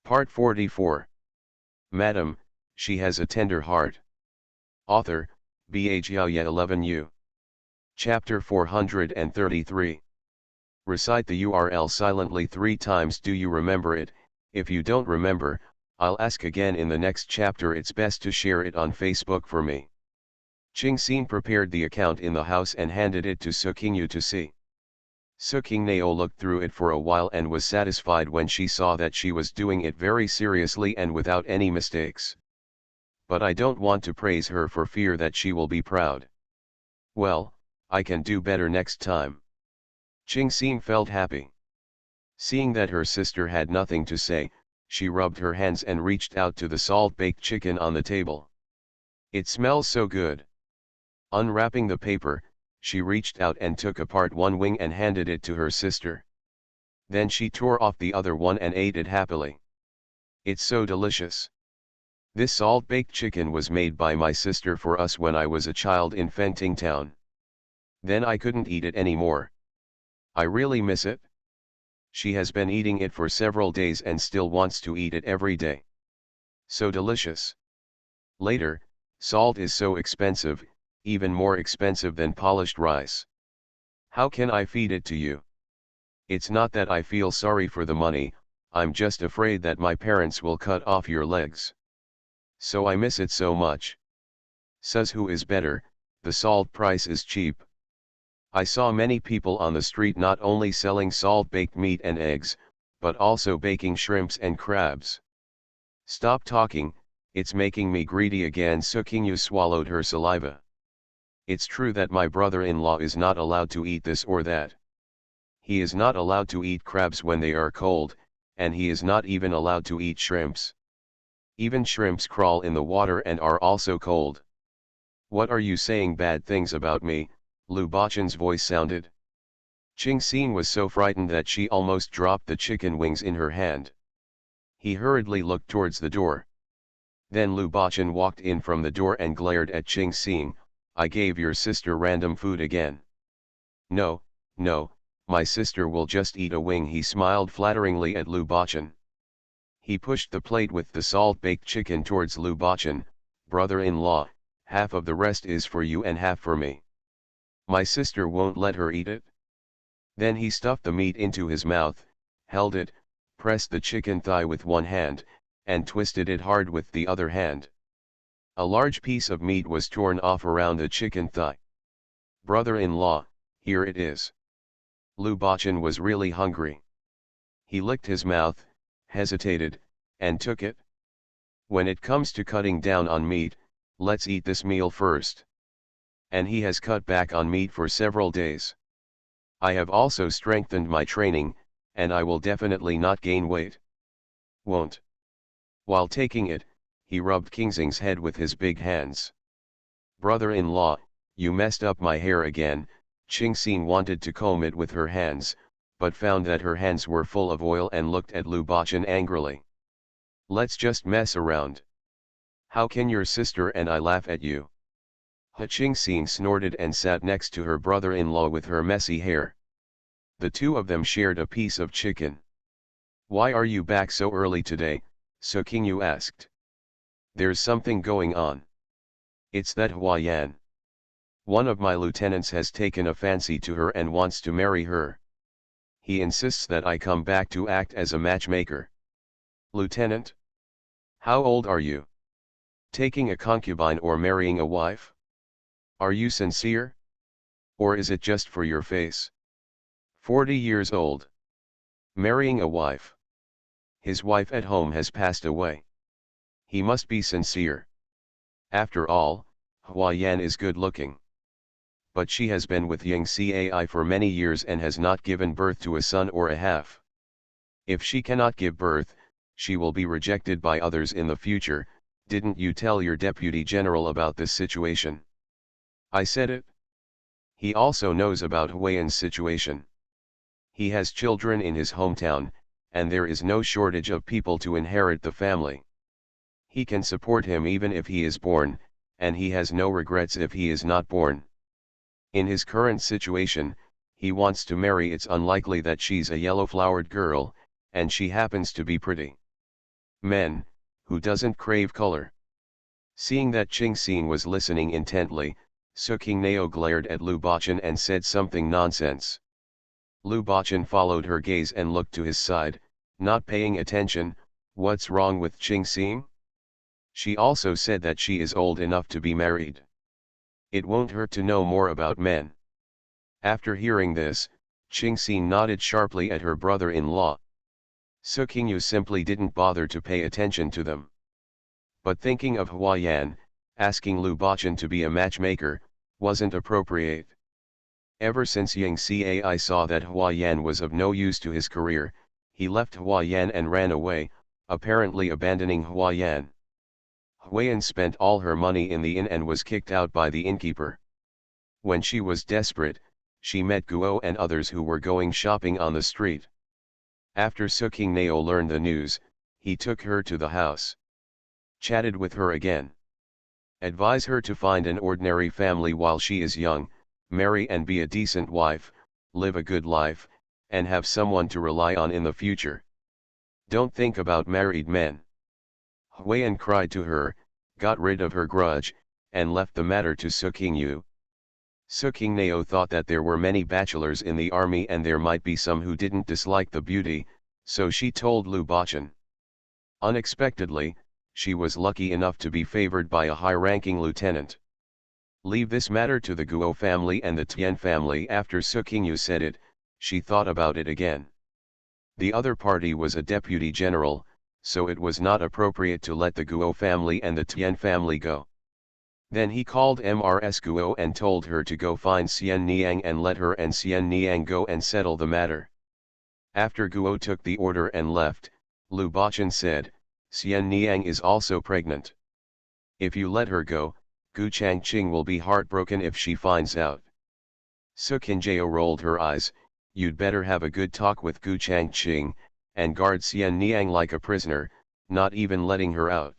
Part 44. Madam, she has a tender heart. Author, Bha Jiaoye 11U. Chapter 433. Recite the URL silently 3 times. Do you remember it? If you don't remember, I'll ask again in the next chapter. It's best to share it on Facebook for me. Qingxin prepared the account in the house and handed it to Su Qingyu to see. Su Qingnao looked through it for a while and was satisfied when she saw that she was doing it very seriously and without any mistakes. But I don't want to praise her for fear that she will be proud. Well, I can do better next time. Qingxin felt happy. Seeing that her sister had nothing to say, she rubbed her hands and reached out to the salt-baked chicken on the table. It smells so good. Unwrapping the paper, she reached out and took apart one wing and handed it to her sister. Then she tore off the other one and ate it happily. It's so delicious. This salt-baked chicken was made by my sister for us when I was a child in Fenting Town. Then I couldn't eat it anymore. I really miss it. She has been eating it for several days and still wants to eat it every day. So delicious. Later, salt is so expensive, even more expensive than polished rice. How can I feed it to you? It's not that I feel sorry for the money, I'm just afraid that my parents will cut off your legs. So I miss it so much. Says who is better, the salt price is cheap. I saw many people on the street not only selling salt-baked meat and eggs, but also baking shrimps and crabs. Stop talking, it's making me greedy again. Su Qingyu swallowed her saliva. It's true that my brother-in-law is not allowed to eat this or that. He is not allowed to eat crabs when they are cold, and he is not even allowed to eat shrimps. Even shrimps crawl in the water and are also cold. What are you saying bad things about me? Lu Bachan's voice sounded. Qingxin was so frightened that she almost dropped the chicken wings in her hand. He hurriedly looked towards the door. Then Lu Bachan walked in from the door and glared at Qingxin. I gave your sister random food again. No, no, my sister will just eat a wing. He smiled flatteringly at Lu Bachan. He pushed the plate with the salt-baked chicken towards Lu Bachan. Brother-in-law, half of the rest is for you and half for me. My sister won't let her eat it. Then he stuffed the meat into his mouth, held it, pressed the chicken thigh with one hand, and twisted it hard with the other hand. A large piece of meat was torn off around the chicken thigh. Brother-in-law, here it is. Lu Bachan was really hungry. He licked his mouth, hesitated, and took it. When it comes to cutting down on meat, let's eat this meal first. And he has cut back on meat for several days. I have also strengthened my training, and I will definitely not gain weight. Won't. While taking it, he rubbed Qingxin's head with his big hands. Brother-in-law, you messed up my hair again. Qingxin wanted to comb it with her hands, but found that her hands were full of oil and looked at Lu Bachan angrily. Let's just mess around. How can your sister and I laugh at you? Qingxin snorted and sat next to her brother-in-law with her messy hair. The two of them shared a piece of chicken. Why are you back so early today? Su Qingyu asked. There's something going on. It's that Huayan. One of my lieutenants has taken a fancy to her and wants to marry her. He insists that I come back to act as a matchmaker. Lieutenant? How old are you? Taking a concubine or marrying a wife? Are you sincere? Or is it just for your face? 40 years old. Marrying a wife. His wife at home has passed away. He must be sincere. After all, Huayan is good looking. But she has been with Yang Cai for many years and has not given birth to a son or a half. If she cannot give birth, she will be rejected by others in the future. Didn't you tell your deputy general about this situation? I said it. He also knows about Huayan's situation. He has children in his hometown, and there is no shortage of people to inherit the family. He can support him even if he is born, and he has no regrets if he is not born. In his current situation, he wants to marry. It's unlikely that she's a yellow-flowered girl, and she happens to be pretty. Men, who doesn't crave color? Seeing that Ching Xing was listening intently, Su Qingnao glared at Lu Bachan and said something nonsense. Lu Bachan followed her gaze and looked to his side, not paying attention. What's wrong with Ching Xing? She also said that she is old enough to be married. It won't hurt to know more about men. After hearing this, Ching Xing nodded sharply at her brother-in-law. Su Qingyu simply didn't bother to pay attention to them. But thinking of Huayan, asking Lu Bachan to be a matchmaker, wasn't appropriate. Ever since Yang Cai saw that Huayan was of no use to his career, he left Huayan and ran away, apparently abandoning Huayan. Huayan spent all her money in the inn and was kicked out by the innkeeper. When she was desperate, she met Guo and others who were going shopping on the street. After Su Qingnao learned the news, he took her to the house. Chatted with her again. Advise her to find an ordinary family while she is young, marry and be a decent wife, live a good life, and have someone to rely on in the future. Don't think about married men. Huayan cried to her, got rid of her grudge, and left the matter to Su Qingyu. Su Qingnao thought that there were many bachelors in the army and there might be some who didn't dislike the beauty, so she told Lu Bachan. Unexpectedly, she was lucky enough to be favored by a high-ranking lieutenant. Leave this matter to the Guo family and the Tian family. After Su Qingyu said it, she thought about it again. The other party was a deputy general, so it was not appropriate to let the Guo family and the Tian family go. Then he called Mrs. Guo and told her to go find Xian Niang and let her and Xian Niang go and settle the matter. After Guo took the order and left, Lu Bachan said, Xian Niang is also pregnant. If you let her go, Gu Changqing will be heartbroken if she finds out. Su Qingjao rolled her eyes, you'd better have a good talk with Gu Changqing, and guard Xian Niang like a prisoner, not even letting her out.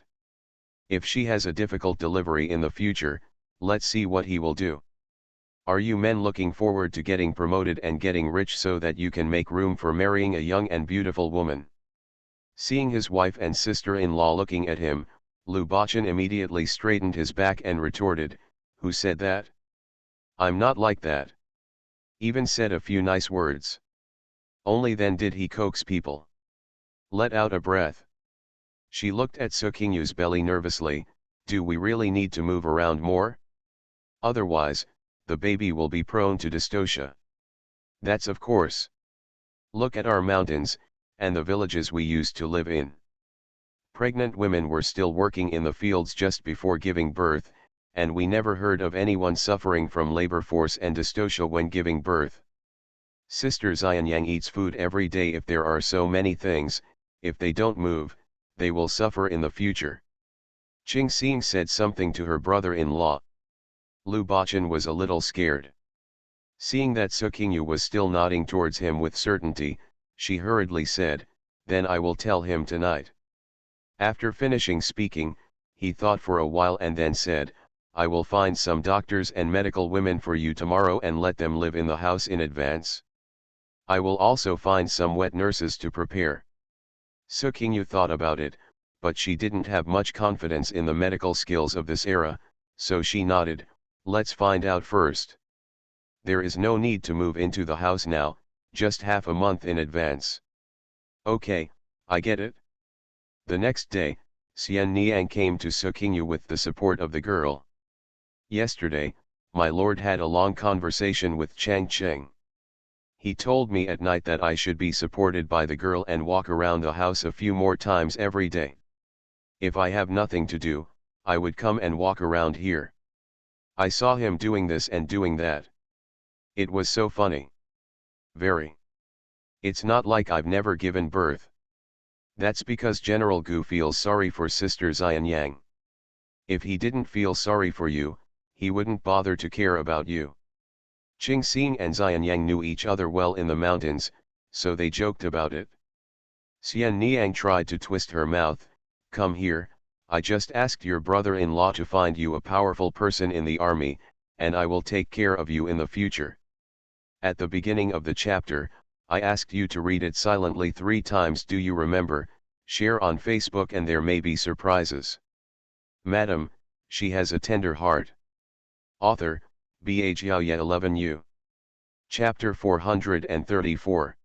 If she has a difficult delivery in the future, let's see what he will do. Are you men looking forward to getting promoted and getting rich so that you can make room for marrying a young and beautiful woman? Seeing his wife and sister-in-law looking at him, Lu Bachan immediately straightened his back and retorted, who said that? I'm not like that. Even said a few nice words. Only then did he coax people. Let out a breath. She looked at Su Qingyu's belly nervously, do we really need to move around more? Otherwise, the baby will be prone to dystocia. That's of course. Look at our mountains, and the villages we used to live in. Pregnant women were still working in the fields just before giving birth, and we never heard of anyone suffering from labor force and dystocia when giving birth. Sister Xianyang eats food every day. If there are so many things, if they don't move, they will suffer in the future. Ching Xing said something to her brother-in-law. Lu Bachan was a little scared. Seeing that Su Qingyu was still nodding towards him with certainty, she hurriedly said, then I will tell him tonight. After finishing speaking, he thought for a while and then said, I will find some doctors and medical women for you tomorrow and let them live in the house in advance. I will also find some wet nurses to prepare. Su Qingyu thought about it, but she didn't have much confidence in the medical skills of this era, so she nodded, let's find out first. There is no need to move into the house now, just half a month in advance. Okay, I get it. The next day, Xian Niang came to Su Qingyu with the support of the girl. Yesterday, my lord had a long conversation with Chang Cheng. He told me at night that I should be supported by the girl and walk around the house a few more times every day. If I have nothing to do, I would come and walk around here. I saw him doing this and doing that. It was so funny. Very. It's not like I've never given birth. That's because General Gu feels sorry for Sister Xianyang. If he didn't feel sorry for you, he wouldn't bother to care about you. Ching Xing and Xianyang knew each other well in the mountains, so they joked about it. Xian Niang tried to twist her mouth, come here, I just asked your brother-in-law to find you a powerful person in the army, and I will take care of you in the future. At the beginning of the chapter, I asked you to read it silently 3 times. Do you remember? Share on Facebook and there may be surprises. Madam, she has a tender heart. Author, Bhaya 11U. Chapter 434.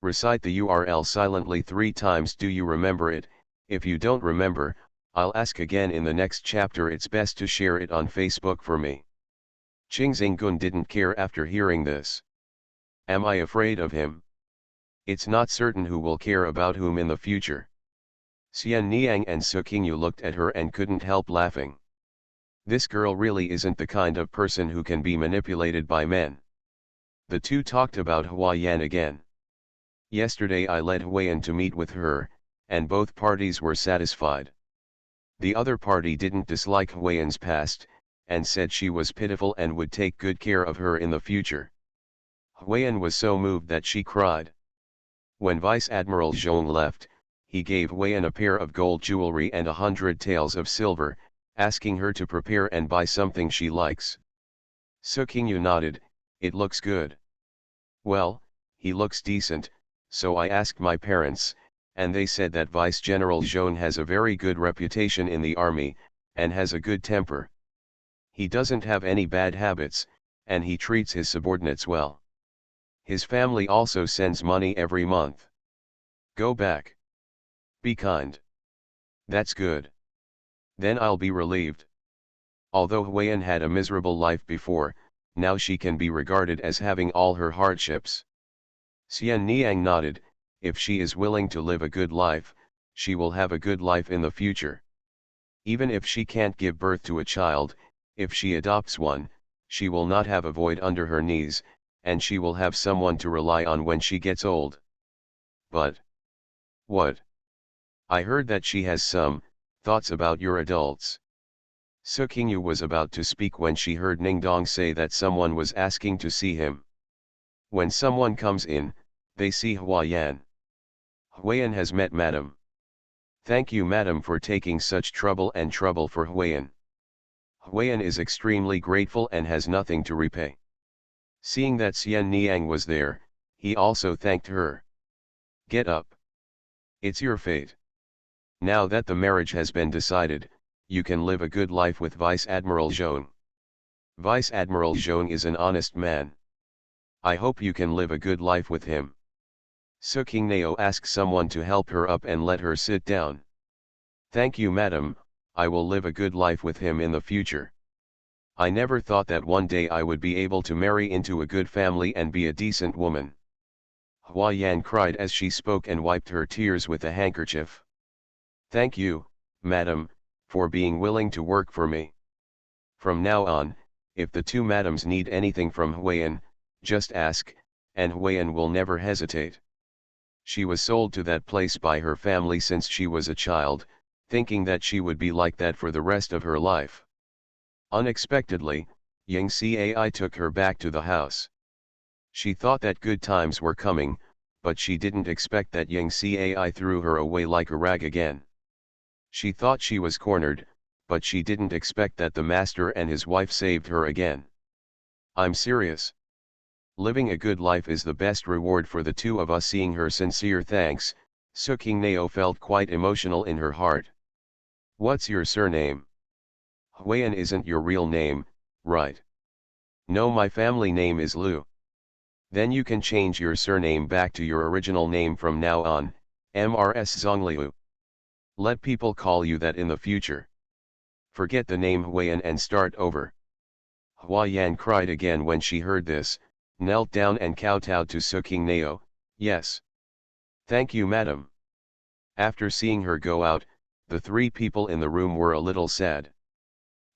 Recite the URL silently 3 times. Do you remember it? If you don't remember, I'll ask again in the next chapter. It's best to share it on Facebook for me. Qing Xinggun didn't care after hearing this. Am I afraid of him? It's not certain who will care about whom in the future. Xian Niang and Su Qingyu looked at her and couldn't help laughing. This girl really isn't the kind of person who can be manipulated by men. The two talked about Huayan again. Yesterday I led Huayan to meet with her, and both parties were satisfied. The other party didn't dislike Huayan's past, and said she was pitiful and would take good care of her in the future. Huayan was so moved that she cried. When Vice Admiral Zhong left, he gave Huayan a pair of gold jewelry and 100 taels of silver, asking her to prepare and buy something she likes. Su Qingyu nodded. It looks good. Well, he looks decent, so I asked my parents, and they said that Vice General Zhong has a very good reputation in the army, and has a good temper. He doesn't have any bad habits, and he treats his subordinates well. His family also sends money every month. Go back. Be kind. That's good. Then I'll be relieved. Although Huayan had a miserable life before, now she can be regarded as having all her hardships. Xian Niang nodded. If she is willing to live a good life, she will have a good life in the future. Even if she can't give birth to a child, if she adopts one, she will not have a void under her knees, and she will have someone to rely on when she gets old. But what? I heard that she has some thoughts about your adults. Su Qingyu was about to speak when she heard Ningdong say that someone was asking to see him. When someone comes in, they see Huayan. Huayan has met Madam. Thank you Madam for taking such trouble for Huayan. Huayan is extremely grateful and has nothing to repay. Seeing that Xian Niang was there, he also thanked her. Get up. It's your fate. Now that the marriage has been decided, you can live a good life with Vice Admiral Zhong. Vice Admiral Zhong is an honest man. I hope you can live a good life with him. Su Qingyu asked someone to help her up and let her sit down. Thank you Madam, I will live a good life with him in the future. I never thought that one day I would be able to marry into a good family and be a decent woman. Huayan cried as she spoke and wiped her tears with a handkerchief. Thank you, Madam, for being willing to work for me. From now on, if the two madams need anything from Huayan, just ask, and Huayan will never hesitate. She was sold to that place by her family since she was a child, thinking that she would be like that for the rest of her life. Unexpectedly, Yang Cai took her back to the house. She thought that good times were coming, but she didn't expect that Yang Cai threw her away like a rag again. She thought she was cornered, but she didn't expect that the master and his wife saved her again. I'm serious. Living a good life is the best reward for the two of us. Seeing her sincere thanks, Su Qingyu felt quite emotional in her heart. What's your surname? Huayan isn't your real name, right? No, my family name is Liu. Then you can change your surname back to your original name from now on, Mrs. Zongliu. Let people call you that in the future. Forget the name Huayan and start over. Huayan cried again when she heard this, knelt down and kowtowed to Su Qingyu. Yes. Thank you Madam. After seeing her go out, the three people in the room were a little sad.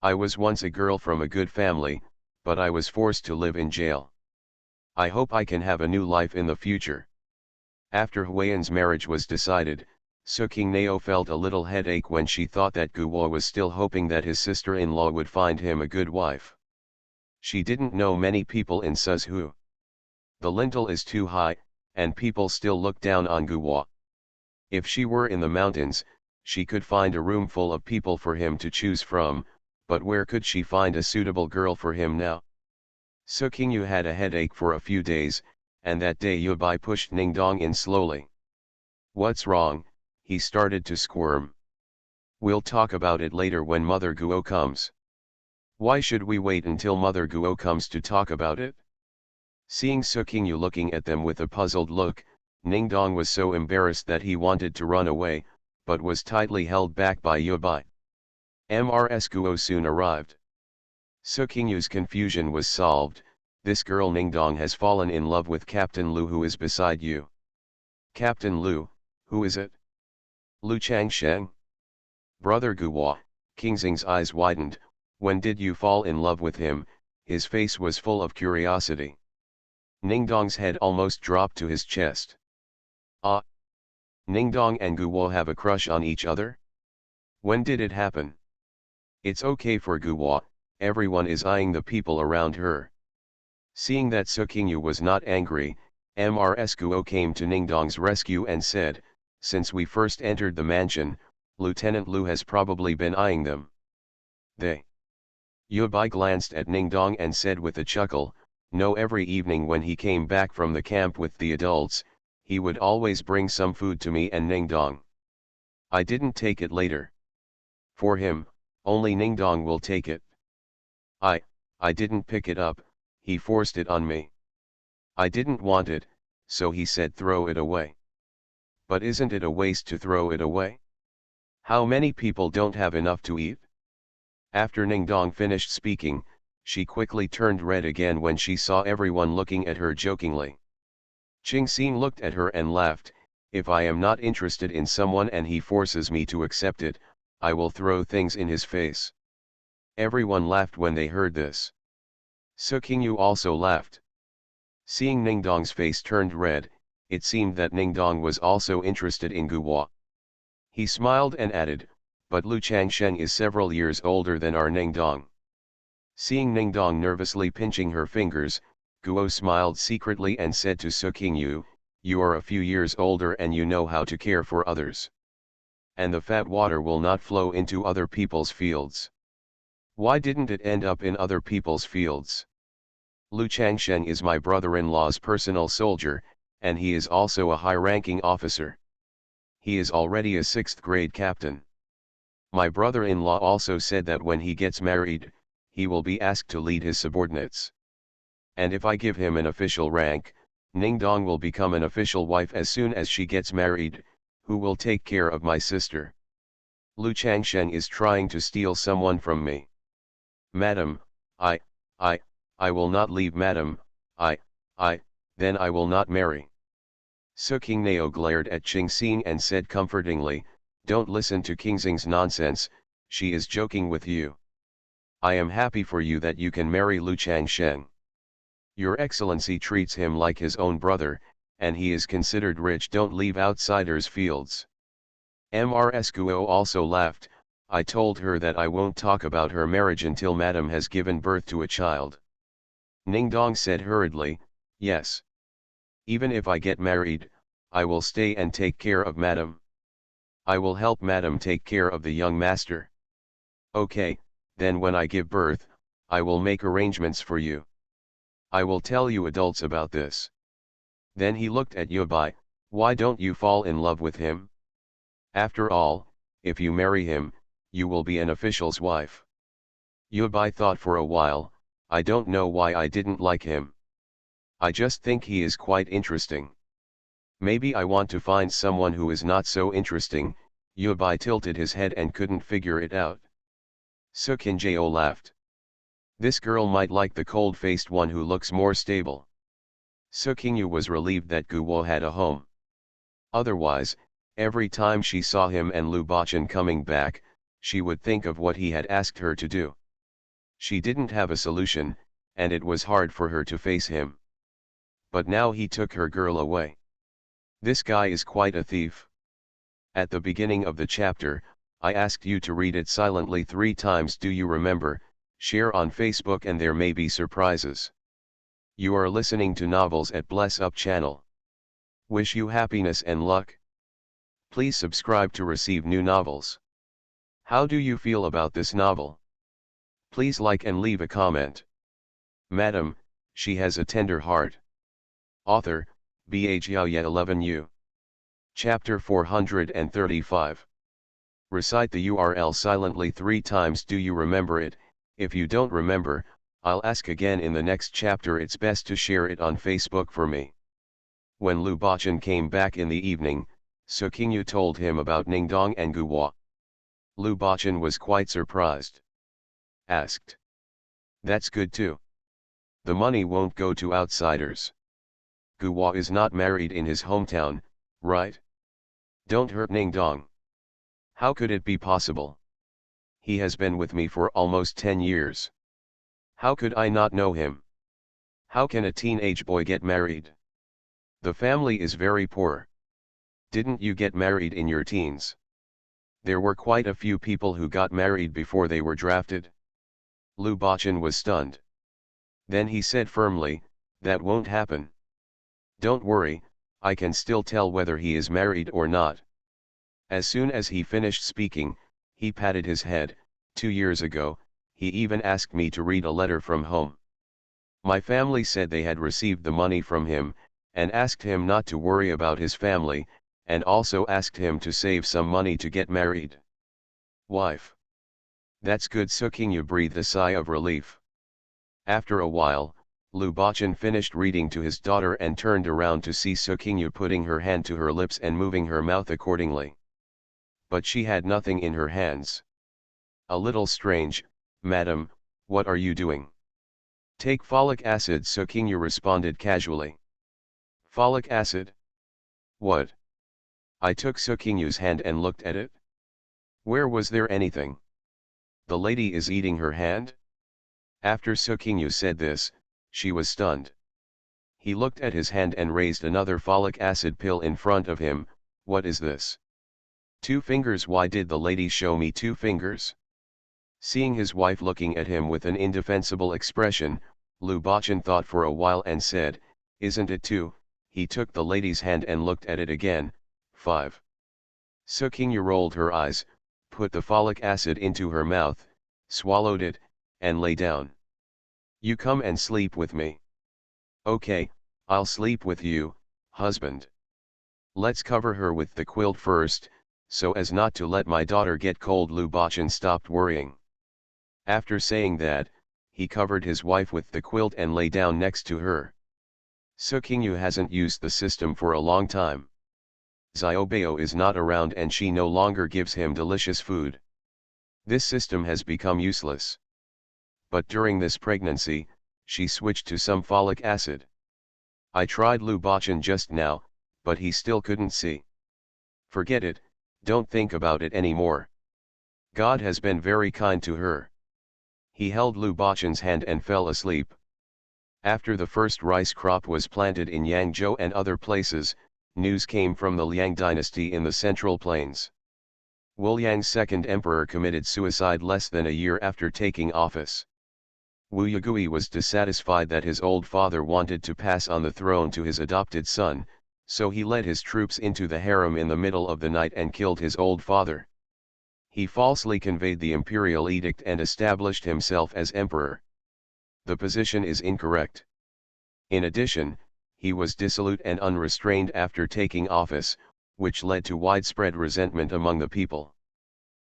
I was once a girl from a good family, but I was forced to live in jail. I hope I can have a new life in the future. After Huayan's marriage was decided, Su Qingyu felt a little headache when she thought that Guo was still hoping that his sister-in-law would find him a good wife. She didn't know many people in Suzhou. The lintel is too high, and people still look down on Guo. If she were in the mountains, she could find a room full of people for him to choose from, but where could she find a suitable girl for him now? Su Qingyu had a headache for a few days, and that day Yubai pushed Ningdong in slowly. What's wrong, he started to squirm. We'll talk about it later when Mother Guo comes. Why should we wait until Mother Guo comes to talk about it? Seeing Su Qingyu looking at them with a puzzled look, Ningdong was so embarrassed that he wanted to run away, but was tightly held back by Yubai. Mrs. Guo soon arrived. Su Qingyu's confusion was solved. This girl Ningdong has fallen in love with Captain Lu, who is beside you. Captain Lu, who is it? Lu Changsheng? Brother Guo. Kingxing's eyes widened. When did you fall in love with him? His face was full of curiosity. Ningdong's head almost dropped to his chest. Ah! Ningdong and Guo have a crush on each other? When did it happen? It's okay for Guo, everyone is eyeing the people around her. Seeing that Su Qingyu was not angry, Mrs. Guo came to Ningdong's rescue and said, since we first entered the mansion, Lieutenant Lu has probably been eyeing them. They. Yubai glanced at Ningdong and said with a chuckle, no, every evening when he came back from the camp with the adults, he would always bring some food to me and Ningdong. I didn't take it later. For him, only Ningdong will take it. I didn't pick it up, he forced it on me. I didn't want it, so he said throw it away. But isn't it a waste to throw it away? How many people don't have enough to eat? After Ningdong finished speaking, she quickly turned red again when she saw everyone looking at her jokingly. Qingxing looked at her and laughed, if I am not interested in someone and he forces me to accept it, I will throw things in his face. Everyone laughed when they heard this. Su Qingyu also laughed. Seeing Ningdong's face turned red, it seemed that Ningdong was also interested in Guo. He smiled and added, but Lu Changsheng is several years older than our Ningdong. Seeing Ningdong nervously pinching her fingers, Guo smiled secretly and said to Su Qingyu, you are a few years older and you know how to care for others. And the fat water will not flow into other people's fields. Why didn't it end up in other people's fields? Lu Changsheng is my brother-in-law's personal soldier, and he is also a high-ranking officer. He is already a 6th grade captain. My brother-in-law also said that when he gets married, he will be asked to lead his subordinates. And if I give him an official rank, Ningdong will become an official wife as soon as she gets married, who will take care of my sister. Lu Changsheng is trying to steal someone from me. Madam, I will not leave madam, then I will not marry. Su Qingnao glared at Qingxing and said comfortingly, don't listen to Kingxing's nonsense, she is joking with you. I am happy for you that you can marry Lu Changsheng. Your Excellency treats him like his own brother, and he is considered rich. Don't leave outsiders' fields. Mrs. Guo also laughed, I told her that I won't talk about her marriage until madam has given birth to a child. Ningdong said hurriedly, yes. Even if I get married, I will stay and take care of madam. I will help madam take care of the young master. Okay, then when I give birth, I will make arrangements for you. I will tell you adults about this. Then he looked at Yubai, why don't you fall in love with him? After all, if you marry him, you will be an official's wife. Yubai thought for a while, I don't know why I didn't like him. I just think he is quite interesting. Maybe I want to find someone who is not so interesting. Yubai tilted his head and couldn't figure it out. Su Qingjao laughed. This girl might like the cold-faced one who looks more stable. Su Qingyu was relieved that Guo had a home. Otherwise, every time she saw him and Lu Bachan coming back, she would think of what he had asked her to do. She didn't have a solution, and it was hard for her to face him. But now he took her girl away. This guy is quite a thief. At the beginning of the chapter, I asked you to read it silently 3 times. Do you remember? Share on Facebook and there may be surprises. You are listening to Novels at Bless Up channel. Wish you happiness and luck. Please subscribe to receive new novels. How do you feel about this novel? Please like and leave a comment. Madam, she has a tender heart. Author, Bha 11U. Chapter 435. Recite the URL silently 3 times. Do you remember it? If you don't remember, I'll ask again in the next chapter. It's best to share it on Facebook for me. When Lu Bachan came back in the evening, Sukingyu told him about Ningdong and Guhua. Lu Bachan was quite surprised. Asked. That's good too. The money won't go to outsiders. Guhua is not married in his hometown, right? Don't hurt Ningdong. How could it be possible? He has been with me for almost 10 years. How could I not know him? How can a teenage boy get married? The family is very poor. Didn't you get married in your teens? There were quite a few people who got married before they were drafted. Lu Bachan was stunned. Then he said firmly, that won't happen. Don't worry, I can still tell whether he is married or not. As soon as he finished speaking, he patted his head. 2 years ago, he even asked me to read a letter from home. My family said they had received the money from him, and asked him not to worry about his family, and also asked him to save some money to get married. Wife. That's good. Sukingyu breathed a sigh of relief. After a while, Lu Bachan finished reading to his daughter and turned around to see Sukingyu putting her hand to her lips and moving her mouth accordingly. But she had nothing in her hands. A little strange, madam, what are you doing? Take folic acid. Sukingyu responded casually. Folic acid? What? I took Sukingyu's hand and looked at it. Where was there anything? The lady is eating her hand? After Sukingyu said this, she was stunned. He looked at his hand and raised another folic acid pill in front of him. What is this? 2 fingers. Why did the lady show me 2 fingers? Seeing his wife looking at him with an indefensible expression, Lu Bachan thought for a while and said, isn't it 2? He took the lady's hand and looked at it again. 5. Sukingyu rolled her eyes, put the folic acid into her mouth, swallowed it, and lay down. You come and sleep with me. Okay, I'll sleep with you, husband. Let's cover her with the quilt first, so as not to let my daughter get cold. Lu Bachan stopped worrying. After saying that, he covered his wife with the quilt and lay down next to her. Sukingyu hasn't used the system for a long time. Xiaobao is not around and she no longer gives him delicious food. This system has become useless. But during this pregnancy, she switched to some folic acid. I tried Lu Bachan just now, but he still couldn't see. Forget it, don't think about it anymore. God has been very kind to her. He held Lu Bachan's hand and fell asleep. After the first rice crop was planted in Yangzhou and other places, news came from the Liang dynasty in the Central Plains. Wu Yang's second emperor committed suicide less than a year after taking office. Wu Yagui was dissatisfied that his old father wanted to pass on the throne to his adopted son, so he led his troops into the harem in the middle of the night and killed his old father. He falsely conveyed the imperial edict and established himself as emperor. The position is incorrect. In addition, he was dissolute and unrestrained after taking office, which led to widespread resentment among the people.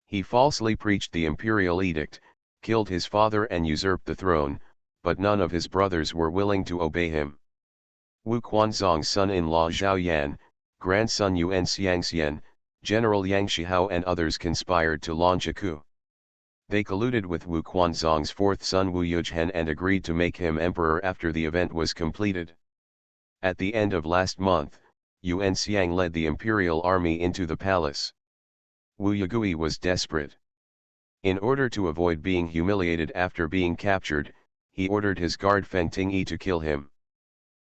He falsely preached the imperial edict, killed his father and usurped the throne, but none of his brothers were willing to obey him. Wu Quanzong's son-in-law Zhao Yan, grandson Yuan Xiangxian, General Yang Shihao and others conspired to launch a coup. They colluded with Wu Quanzong's fourth son Wu Yuzhen and agreed to make him emperor after the event was completed. At the end of last month, Yuan Xiang led the imperial army into the palace. Wu Yagui was desperate. In order to avoid being humiliated after being captured, he ordered his guard Feng Tingyi to kill him.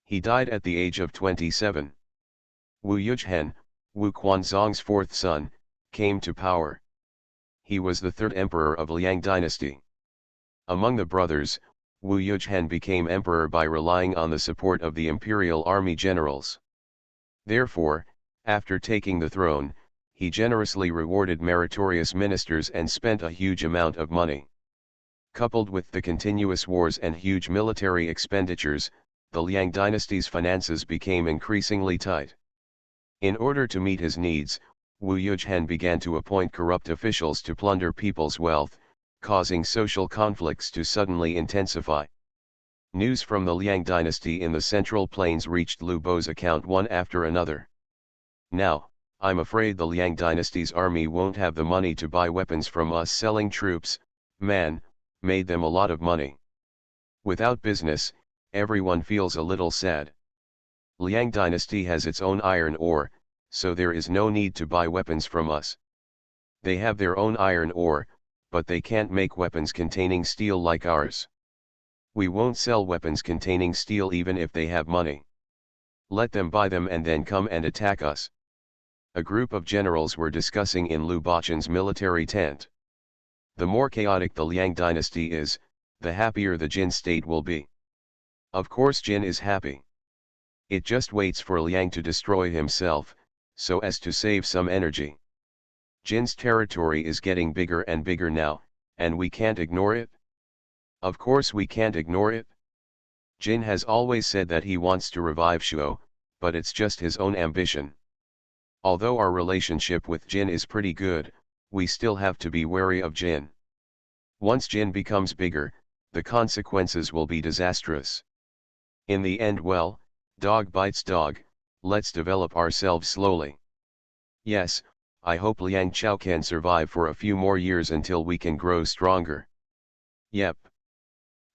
He died at the age of 27. Wu Yuzhen, Wu Quanzong's fourth son, came to power. He was the third emperor of Liang dynasty. Among the brothers, Wu Yuzhen became emperor by relying on the support of the imperial army generals. Therefore, after taking the throne, he generously rewarded meritorious ministers and spent a huge amount of money. Coupled with the continuous wars and huge military expenditures, the Liang dynasty's finances became increasingly tight. In order to meet his needs, Wu Yuzhan began to appoint corrupt officials to plunder people's wealth, causing social conflicts to suddenly intensify. News from the Liang dynasty in the Central Plains reached Lu Bo's account one after another. Now, I'm afraid the Liang dynasty's army won't have the money to buy weapons from us. Selling troops, man, made them a lot of money. Without business, everyone feels a little sad. Liang dynasty has its own iron ore, so there is no need to buy weapons from us. They have their own iron ore, but they can't make weapons containing steel like ours. We won't sell weapons containing steel even if they have money. Let them buy them and then come and attack us. A group of generals were discussing in Lu Bachan's military tent. The more chaotic the Liang dynasty is, the happier the Jin state will be. Of course Jin is happy. It just waits for Liang to destroy himself, so as to save some energy. Jin's territory is getting bigger and bigger now, and we can't ignore it? Of course we can't ignore it. Jin has always said that he wants to revive Shuo, but it's just his own ambition. Although our relationship with Jin is pretty good, we still have to be wary of Jin. Once Jin becomes bigger, the consequences will be disastrous. In the end, well, dog bites dog, let's develop ourselves slowly. Yes, I hope Liang Chao can survive for a few more years until we can grow stronger. Yep.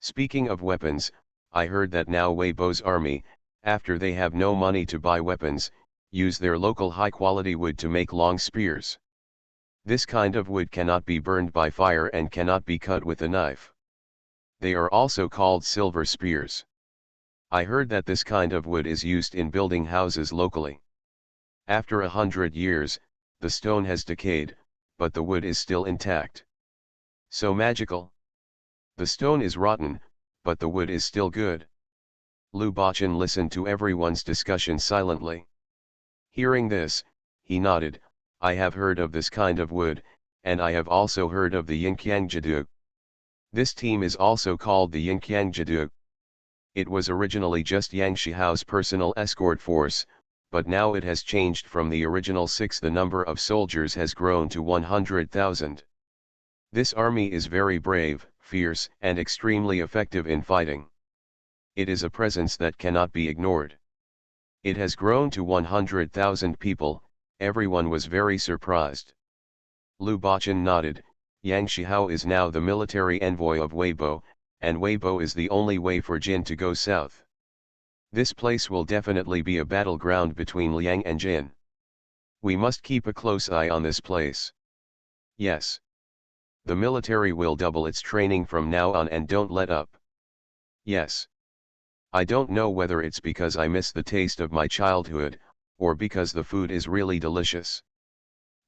Speaking of weapons, I heard that now Weibo's army, after they have no money to buy weapons, use their local high-quality wood to make long spears. This kind of wood cannot be burned by fire and cannot be cut with a knife. They are also called silver spears. I heard that this kind of wood is used in building houses locally. After 100 years, the stone has decayed, but the wood is still intact. So magical. The stone is rotten, but the wood is still good. Lu Bachan listened to everyone's discussion silently. Hearing this, he nodded, I have heard of this kind of wood, and I have also heard of the Yinqiang Jidug. This team is also called the Yinqiang Jidug. It was originally just Yang Shihao's personal escort force, but now it has changed from the original 6. The number of soldiers has grown to 100,000. This army is very brave, fierce, and extremely effective in fighting. It is a presence that cannot be ignored. It has grown to 100,000 people. Everyone was very surprised. Lu Bachan nodded. Yang Shihao is now the military envoy of Weibo, and Weibo is the only way for Jin to go south. This place will definitely be a battleground between Liang and Jin. We must keep a close eye on this place. Yes. The military will double its training from now on and don't let up. Yes. I don't know whether it's because I miss the taste of my childhood, or because the food is really delicious.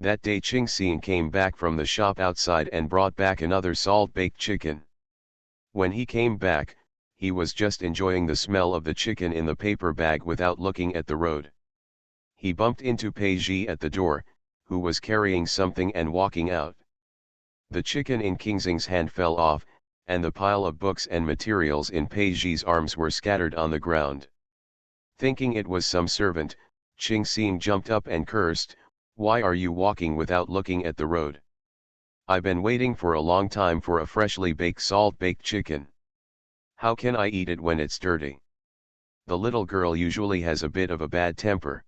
That day Ching Xing came back from the shop outside and brought back another salt-baked chicken. When he came back, he was just enjoying the smell of the chicken in the paper bag without looking at the road. He bumped into Pei Ji at the door, who was carrying something and walking out. The chicken in King Xing's hand fell off, and the pile of books and materials in Pei Ji's arms were scattered on the ground. Thinking it was some servant, Ching Xing jumped up and cursed, "Why are you walking without looking at the road? I've been waiting for a long time for a freshly baked salt-baked chicken. How can I eat it when it's dirty?" The little girl usually has a bit of a bad temper.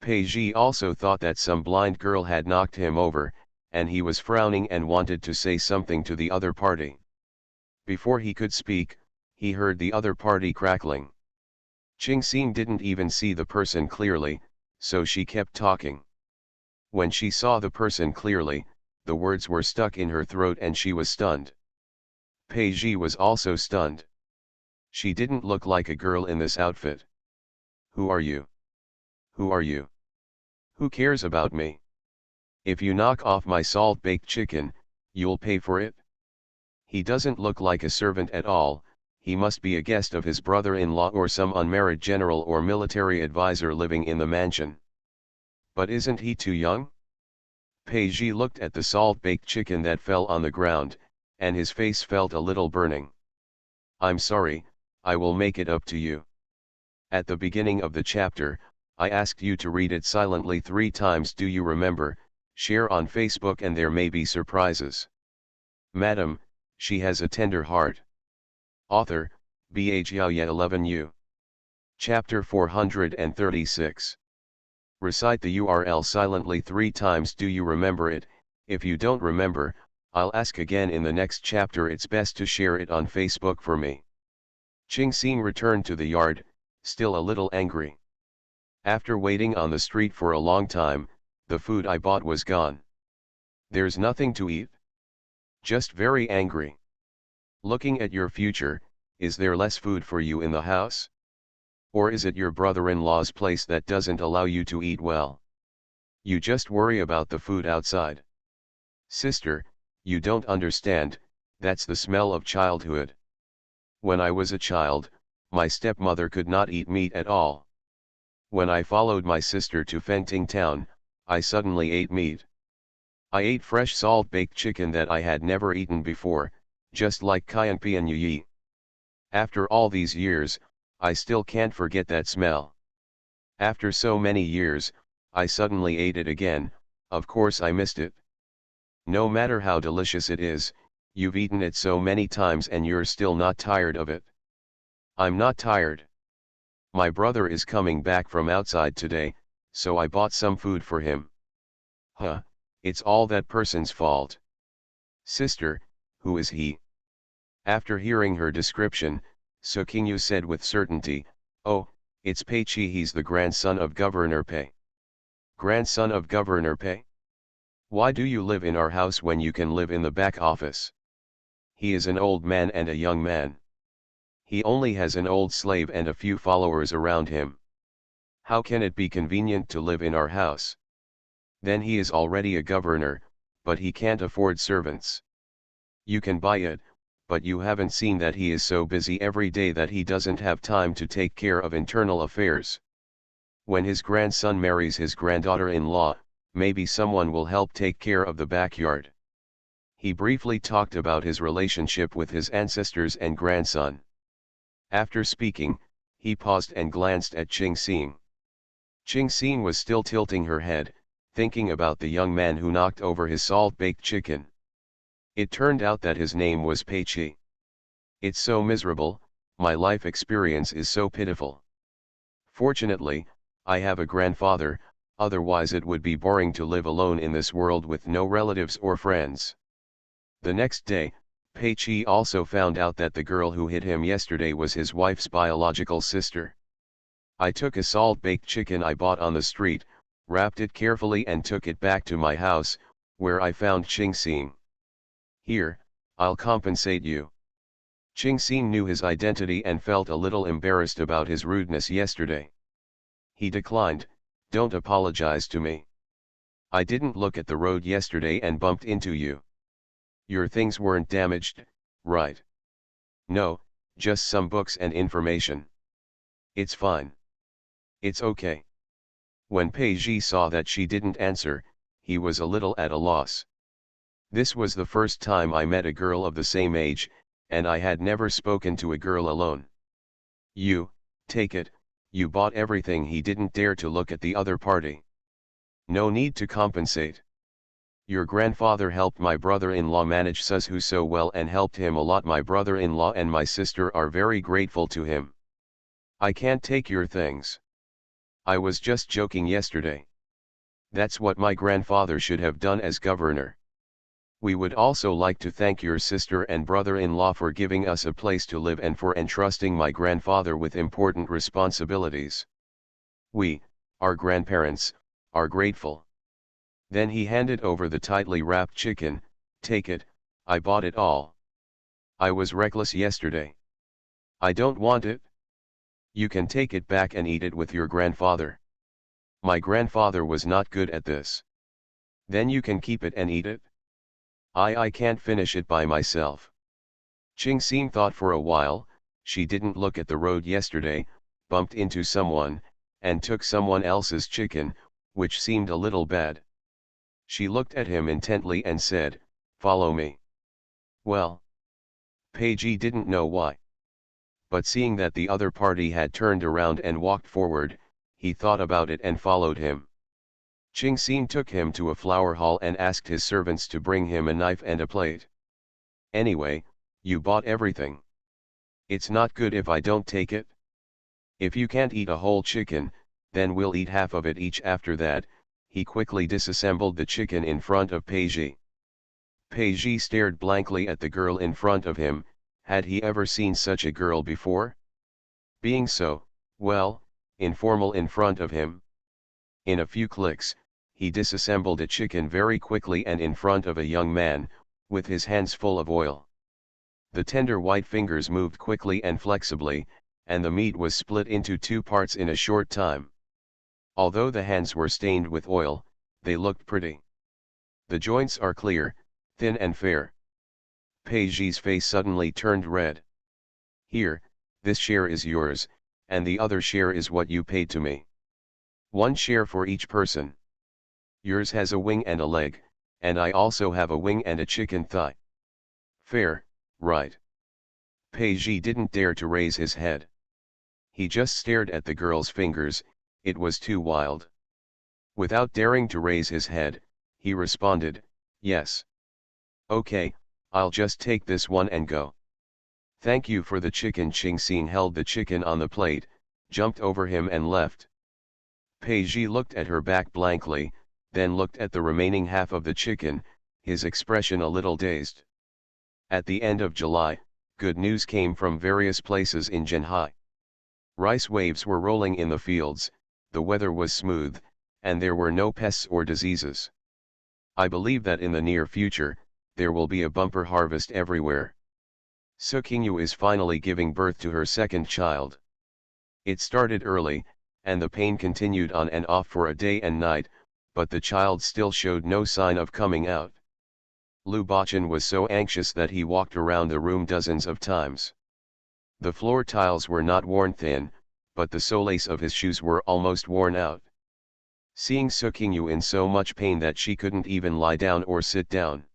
Pei Ji also thought that some blind girl had knocked him over, and he was frowning and wanted to say something to the other party. Before he could speak, he heard the other party crackling. Ching Xing didn't even see the person clearly, so she kept talking. When she saw the person clearly, the words were stuck in her throat and she was stunned. Pei Ji was also stunned. She didn't look like a girl in this outfit. "Who are you? Who are you? Who cares about me? If you knock off my salt-baked chicken, you'll pay for it." He doesn't look like a servant at all. He must be a guest of his brother-in-law or some unmarried general or military advisor living in the mansion. But isn't he too young? Pei Ji looked at the salt-baked chicken that fell on the ground, and his face felt a little burning. "I'm sorry, I will make it up to you." At the beginning of the chapter, I asked you to read it silently 3 times. Do you remember? Share on Facebook and there may be surprises. Madam, she has a tender heart. Author, Bh Yaoye 11U. Chapter 436. Recite the URL silently 3 times. Do you remember it? If you don't remember, I'll ask again in the next chapter. It's best to share it on Facebook for me. Ching Xing returned to the yard, still a little angry. After waiting on the street for a long time, the food I bought was gone. There's nothing to eat. Just very angry. Looking at your future, is there less food for you in the house? Or is it your brother-in-law's place that doesn't allow you to eat well? You just worry about the food outside. Sister, you don't understand, that's the smell of childhood. When I was a child, my stepmother could not eat meat at all. When I followed my sister to Fenting Town, I suddenly ate meat. I ate fresh salt-baked chicken that I had never eaten before, just like Kaianpi and Yi. After all these years, I still can't forget that smell. After so many years, I suddenly ate it again. Of course I missed it. No matter how delicious it is, you've eaten it so many times and you're still not tired of it. I'm not tired. My brother is coming back from outside today, so I bought some food for him. Huh, it's all that person's fault. Sister, who is he? After hearing her description, Su Qingyu said with certainty, oh, it's Pei Qi. He's the grandson of Governor Pei. Grandson of Governor Pei? Why do you live in our house when you can live in the back office? He is an old man and a young man. He only has an old slave and a few followers around him. How can it be convenient to live in our house? Then he is already a governor, but he can't afford servants. You can buy it, but you haven't seen that he is so busy every day that he doesn't have time to take care of internal affairs. When his grandson marries his granddaughter-in-law, maybe someone will help take care of the backyard. He briefly talked about his relationship with his ancestors and grandson. After speaking, he paused and glanced at Ching Xing. Ching Xing was still tilting her head, thinking about the young man who knocked over his salt-baked chicken. It turned out that his name was Pei Qi. It's so miserable, my life experience is so pitiful. Fortunately, I have a grandfather, otherwise it would be boring to live alone in this world with no relatives or friends. The next day, Pei Qi also found out that the girl who hit him yesterday was his wife's biological sister. I took a salt-baked chicken I bought on the street, wrapped it carefully and took it back to my house, where I found Ching Xing. Here, I'll compensate you. Ching Xing knew his identity and felt a little embarrassed about his rudeness yesterday. He declined, don't apologize to me. I didn't look at the road yesterday and bumped into you. Your things weren't damaged, right? No, just some books and information. It's fine. It's okay. When Pei Ji saw that she didn't answer, he was a little at a loss. This was the first time I met a girl of the same age, and I had never spoken to a girl alone. You, take it, you bought everything. He didn't dare to look at the other party. No need to compensate. Your grandfather helped my brother-in-law manage Suzhu so well and helped him a lot. My brother-in-law and my sister are very grateful to him. I can't take your things. I was just joking yesterday. That's what my grandfather should have done as governor. We would also like to thank your sister and brother-in-law for giving us a place to live and for entrusting my grandfather with important responsibilities. We, our grandparents, are grateful. Then he handed over the tightly wrapped chicken. Take it, I bought it all. I was reckless yesterday. I don't want it. You can take it back and eat it with your grandfather. My grandfather was not good at this. Then you can keep it and eat it. I can't finish it by myself. Ching Xing thought for a while. She didn't look at the road yesterday, bumped into someone, and took someone else's chicken, which seemed a little bad. She looked at him intently and said, follow me. Well. Pei Ji didn't know why. But seeing that the other party had turned around and walked forward, he thought about it and followed him. Ching Xin took him to a flower hall and asked his servants to bring him a knife and a plate. Anyway, you bought everything. It's not good if I don't take it. If you can't eat a whole chicken, then we'll eat half of it each. After that, he quickly disassembled the chicken in front of Pei Ji. Pei Ji stared blankly at the girl in front of him. Had he ever seen such a girl before? Being so, well, informal in front of him. In a few clicks, he disassembled a chicken very quickly and in front of a young man, with his hands full of oil. The tender white fingers moved quickly and flexibly, and the meat was split into two parts in a short time. Although the hands were stained with oil, they looked pretty. The joints are clear, thin and fair. Pei Ji's face suddenly turned red. Here, this share is yours, and the other share is what you paid to me. One share for each person. Yours has a wing and a leg, and I also have a wing and a chicken thigh. Fair, right? Pei Ji didn't dare to raise his head. He just stared at the girl's fingers. It was too wild. Without daring to raise his head, he responded, yes. Okay, I'll just take this one and go. Thank you for the chicken. Ching Xin held the chicken on the plate, jumped over him and left. Pei Ji looked at her back blankly, then looked at the remaining half of the chicken, his expression a little dazed. At the end of July, good news came from various places in Zhenhai. Rice waves were rolling in the fields, the weather was smooth, and there were no pests or diseases. I believe that in the near future, there will be a bumper harvest everywhere. Su Qingyu is finally giving birth to her second child. It started early, and the pain continued on and off for a day and night, but the child still showed no sign of coming out. Lu Bachan was so anxious that he walked around the room dozens of times. The floor tiles were not worn thin, but the soles of his shoes were almost worn out. Seeing Su Qingyu in so much pain that she couldn't even lie down or sit down.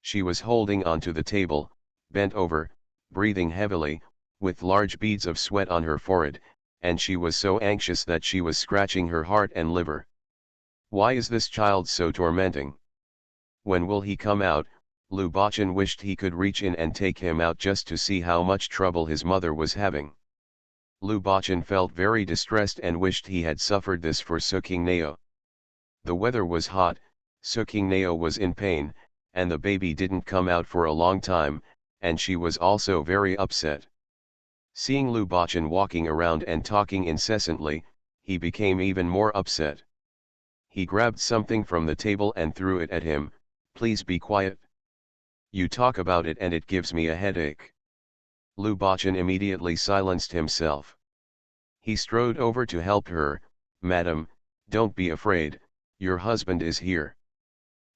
She was holding onto the table, bent over, breathing heavily, with large beads of sweat on her forehead, and she was so anxious that she was scratching her heart and liver. Why is this child so tormenting? When will he come out? Lu Bachan wished he could reach in and take him out just to see how much trouble his mother was having. Lu Bachan felt very distressed and wished he had suffered this for Su Qingyu. The weather was hot, Su Qingyu was in pain, and the baby didn't come out for a long time, and she was also very upset. Seeing Lu Bachan walking around and talking incessantly, he became even more upset. He grabbed something from the table and threw it at him. Please be quiet. You talk about it and it gives me a headache. Lu Bachan immediately silenced himself. He strode over to help her. Madam, don't be afraid, your husband is here.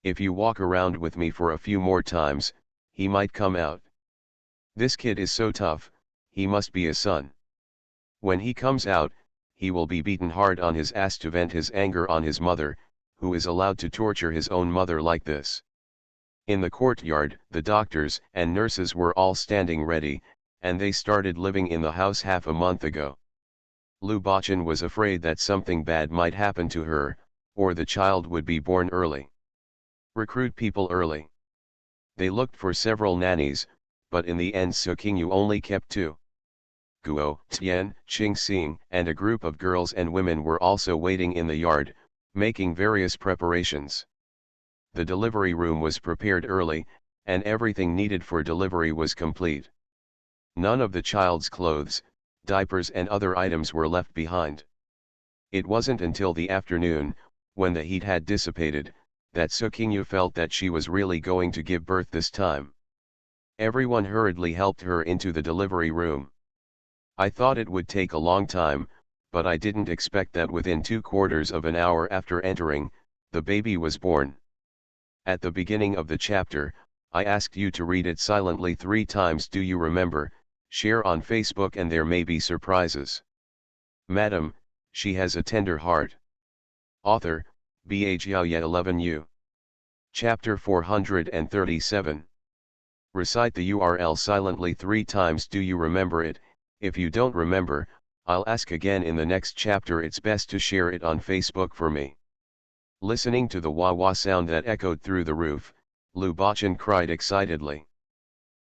If you walk around with me for a few more times, he might come out. This kid is so tough, he must be a son. When he comes out, he will be beaten hard on his ass to vent his anger on his mother, who is allowed to torture his own mother like this. In the courtyard, the doctors and nurses were all standing ready, and they started living in the house half a month ago. Lu Bachan was afraid that something bad might happen to her, or the child would be born early. Recruit people early. They looked for several nannies, but in the end Su Qingyu only kept 2. Guo, Tian, Ching Xing, and a group of girls and women were also waiting in the yard, making various preparations. The delivery room was prepared early, and everything needed for delivery was complete. None of the child's clothes, diapers and other items were left behind. It wasn't until the afternoon, when the heat had dissipated, that Su Qingyu felt that she was really going to give birth this time. Everyone hurriedly helped her into the delivery room. I thought it would take a long time, but I didn't expect that within 3/4 of an hour after entering, the baby was born. At the beginning of the chapter, I asked you to read it silently 3 times. Do you remember? Share on Facebook and there may be surprises. Madam, she has a tender heart. Author, Bhaya 11U. Chapter 437. Recite the URL silently 3 times. Do you remember it? If you don't remember, I'll ask again in the next chapter. It's best to share it on Facebook for me. Listening to the wah-wah sound that echoed through the roof, Lu Bachan cried excitedly.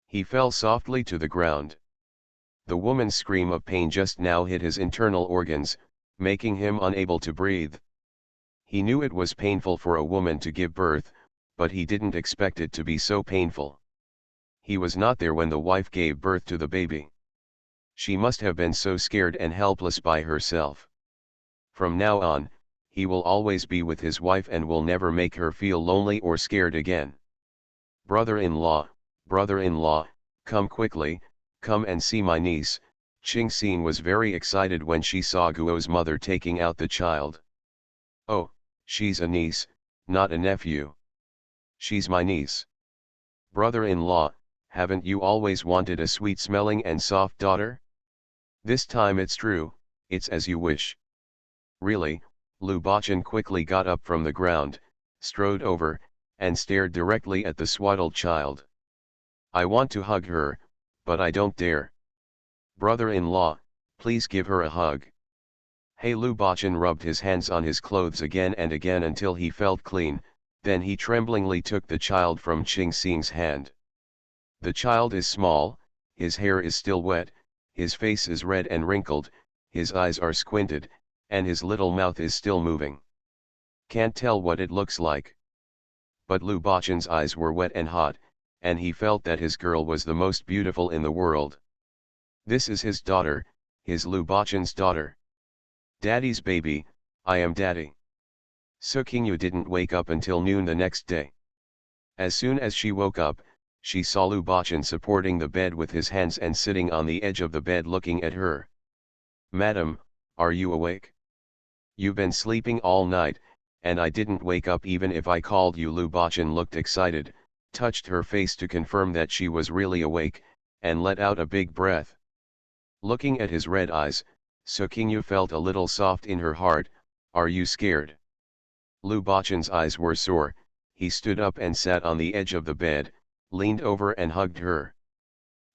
He fell softly to the ground. The woman's scream of pain just now hit his internal organs, making him unable to breathe. He knew it was painful for a woman to give birth, but he didn't expect it to be so painful. He was not there when the wife gave birth to the baby. She must have been so scared and helpless by herself. From now on, he will always be with his wife and will never make her feel lonely or scared again. Brother-in-law, brother-in-law, come quickly, come and see my niece. Qingxin was very excited when she saw Guo's mother taking out the child. Oh, she's a niece, not a nephew. She's my niece. Brother-in-law, haven't you always wanted a sweet-smelling and soft daughter? This time it's true, it's as you wish. Really? Lu Bachan quickly got up from the ground, strode over, and stared directly at the swaddled child. I want to hug her, but I don't dare. Brother-in-law, please give her a hug. Hey, Lu Bachan rubbed his hands on his clothes again and again until he felt clean, then he tremblingly took the child from Qingxin's hand. The child is small, his hair is still wet, his face is red and wrinkled, his eyes are squinted, and his little mouth is still moving. Can't tell what it looks like. But Lu Bachan's eyes were wet and hot, and he felt that his girl was the most beautiful in the world. This is his daughter, his Lu Bachan's daughter. Daddy's baby, I am daddy. Su Qingyu didn't wake up until noon the next day. As soon as she woke up, she saw Lu Bachan supporting the bed with his hands and sitting on the edge of the bed looking at her. Madam, are you awake? You've been sleeping all night, and I didn't wake up even if I called you. Lu Bachan looked excited, touched her face to confirm that she was really awake, and let out a big breath. Looking at his red eyes, Su Qingyu felt a little soft in her heart. Are you scared? Lu Bachan's eyes were sore. He stood up and sat on the edge of the bed, leaned over and hugged her.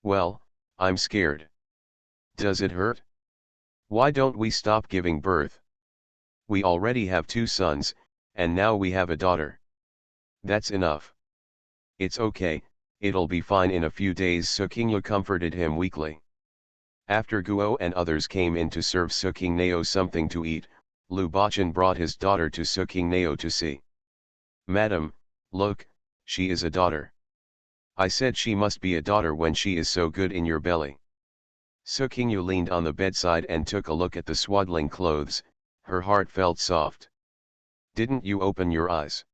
Well, I'm scared. Does it hurt? Why don't we stop giving birth? We already have 2 sons, and now we have a daughter. That's enough. It's okay, it'll be fine in a few days. Su Qingyu comforted him weakly. After Guo and others came in to serve Su Qingnao something to eat, Lu Bachan brought his daughter to Su Qingnao to see. Madam, look, she is a daughter. I said she must be a daughter when she is so good in your belly. Su Qingyu leaned on the bedside and took a look at the swaddling clothes. Her heart felt soft. Didn't you open your eyes?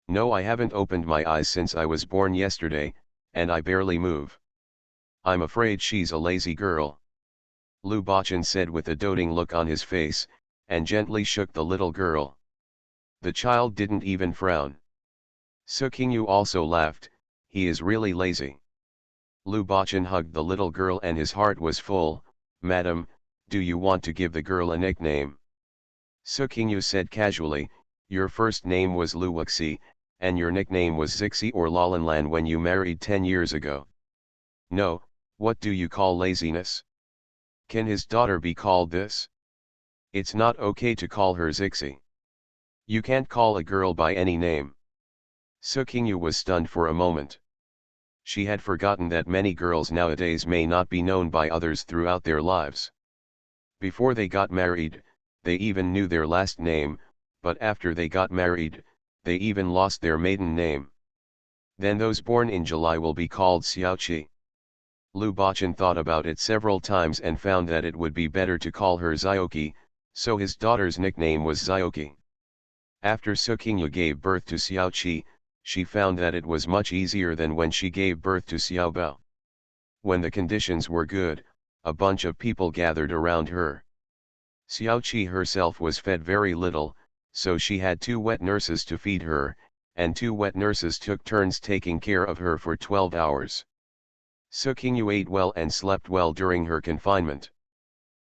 No, I haven't opened my eyes since I was born yesterday, and I barely move. I'm afraid she's a lazy girl. Lu Bachan said with a doting look on his face, and gently shook the little girl. The child didn't even frown. Su Qingyu also laughed. He is really lazy. Lu Bachan hugged the little girl and his heart was full. Madam, do you want to give the girl a nickname? Su Qingyu said casually, your first name was Lu Wuxi, and your nickname was Zixi or Lalanlan when you married 10 years ago. No, what do you call laziness? Can his daughter be called this? It's not okay to call her Zixi. You can't call a girl by any name. Su Qingyu was stunned for a moment. She had forgotten that many girls nowadays may not be known by others throughout their lives. Before they got married, they even knew their last name, but after they got married, they even lost their maiden name. Then those born in July will be called Xiaoqi. Lu Bachan thought about it several times and found that it would be better to call her Xiaoqi, so his daughter's nickname was Xiaoqi. After Su Qingyu gave birth to Xiaoqi, she found that it was much easier than when she gave birth to Xiaobao. When the conditions were good, a bunch of people gathered around her. Xiaoqi herself was fed very little, so she had 2 wet nurses to feed her, and 2 wet nurses took turns taking care of her for 12 hours. Su Qingyu ate well and slept well during her confinement.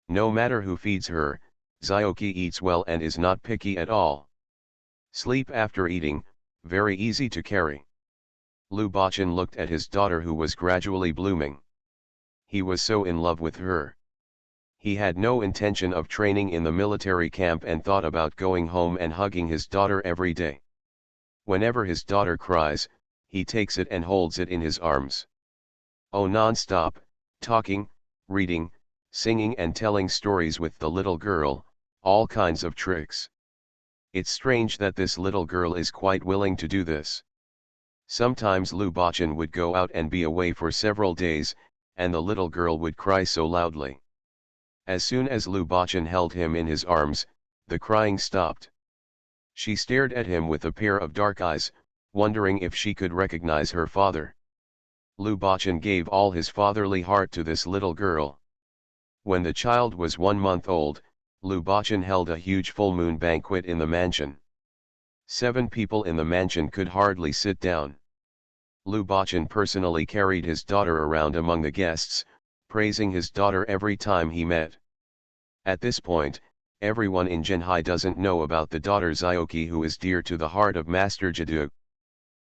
No matter who feeds her, Xiaoqi eats well and is not picky at all. Sleep after eating, very easy to carry. Lu Bachan looked at his daughter who was gradually blooming. He was so in love with her. He had no intention of training in the military camp and thought about going home and hugging his daughter every day. Whenever his daughter cries, he takes it and holds it in his arms. Oh, non-stop, talking, reading, singing and telling stories with the little girl, all kinds of tricks. It's strange that this little girl is quite willing to do this. Sometimes Lu Bachan would go out and be away for several days, and the little girl would cry so loudly. As soon as Lu Bachan held him in his arms, the crying stopped. She stared at him with a pair of dark eyes, wondering if she could recognize her father. Lu Bachan gave all his fatherly heart to this little girl. When the child was 1 month old, Lu Bachan held a huge full moon banquet in the mansion. 7 people in the mansion could hardly sit down. Lu Bachan personally carried his daughter around among the guests, praising his daughter every time he met. At this point, everyone in Zhenhai doesn't know about the daughter Xiaoqi, who is dear to the heart of Master Jadu.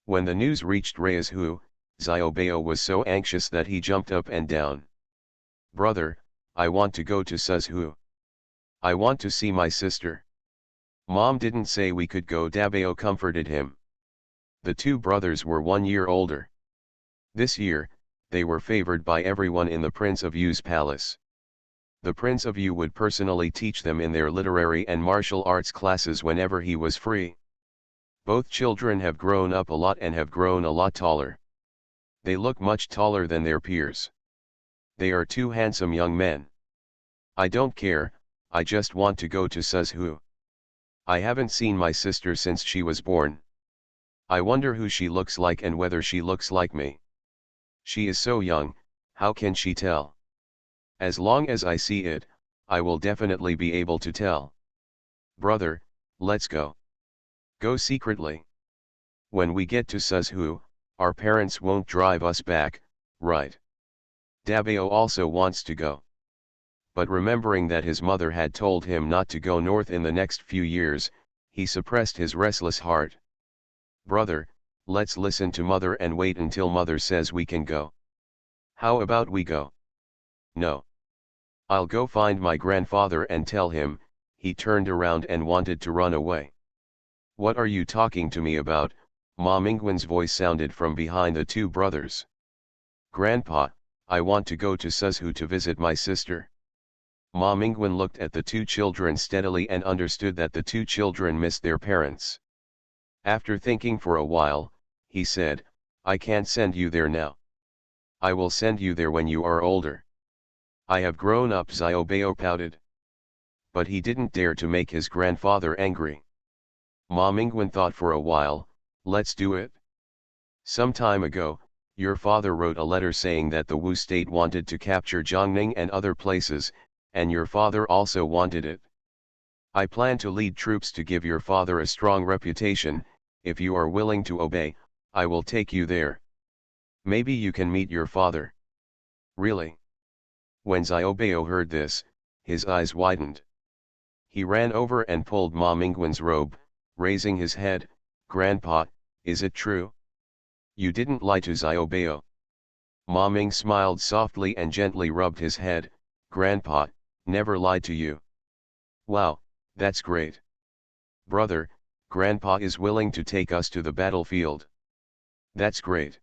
When the news reached Reyeshu, Xiaobao was so anxious that he jumped up and down. "Brother, I want to go to Suzhu. I want to see my sister." "Mom didn't say we could go," Dabao comforted him. The 2 brothers were 1 year older. This year, they were favored by everyone in the Prince of Yu's palace. The Prince of Yu would personally teach them in their literary and martial arts classes whenever he was free. Both children have grown up a lot and have grown a lot taller. They look much taller than their peers. They are 2 handsome young men. "I don't care, I just want to go to Suzhu. I haven't seen my sister since she was born. I wonder who she looks like and whether she looks like me. She is so young, how can she tell? As long as I see it, I will definitely be able to tell. Brother, let's go. Go secretly. When we get to Suzhu, our parents won't drive us back, right?" Dabao also wants to go. But remembering that his mother had told him not to go north in the next few years, he suppressed his restless heart. "Brother, let's listen to mother and wait until mother says we can go. How about we go?" "No. I'll go find my grandfather and tell him." He turned around and wanted to run away. "What are you talking to me about?" Ma Mingwen's voice sounded from behind the 2 brothers. "Grandpa, I want to go to Suzhu to visit my sister." Ma Mingwen looked at the 2 children steadily and understood that the 2 children missed their parents. After thinking for a while, he said, "I can't send you there now. I will send you there when you are older." "I have grown up," Xiaobao pouted. But he didn't dare to make his grandfather angry. Ma Mingwen thought for a while. "Let's do it. Some time ago, your father wrote a letter saying that the Wu state wanted to capture Jiangning and other places, and your father also wanted it. I plan to lead troops to give your father a strong reputation. If you are willing to obey, I will take you there. Maybe you can meet your father." "Really?" When Xiaobao heard this, his eyes widened. He ran over and pulled Ma Mingwen's robe, raising his head. "Grandpa, is it true? You didn't lie to Xiaobao?" Ma Ming smiled softly and gently rubbed his head. "Grandpa, never lied to you." "Wow, that's great. Brother, Grandpa is willing to take us to the battlefield." "That's great.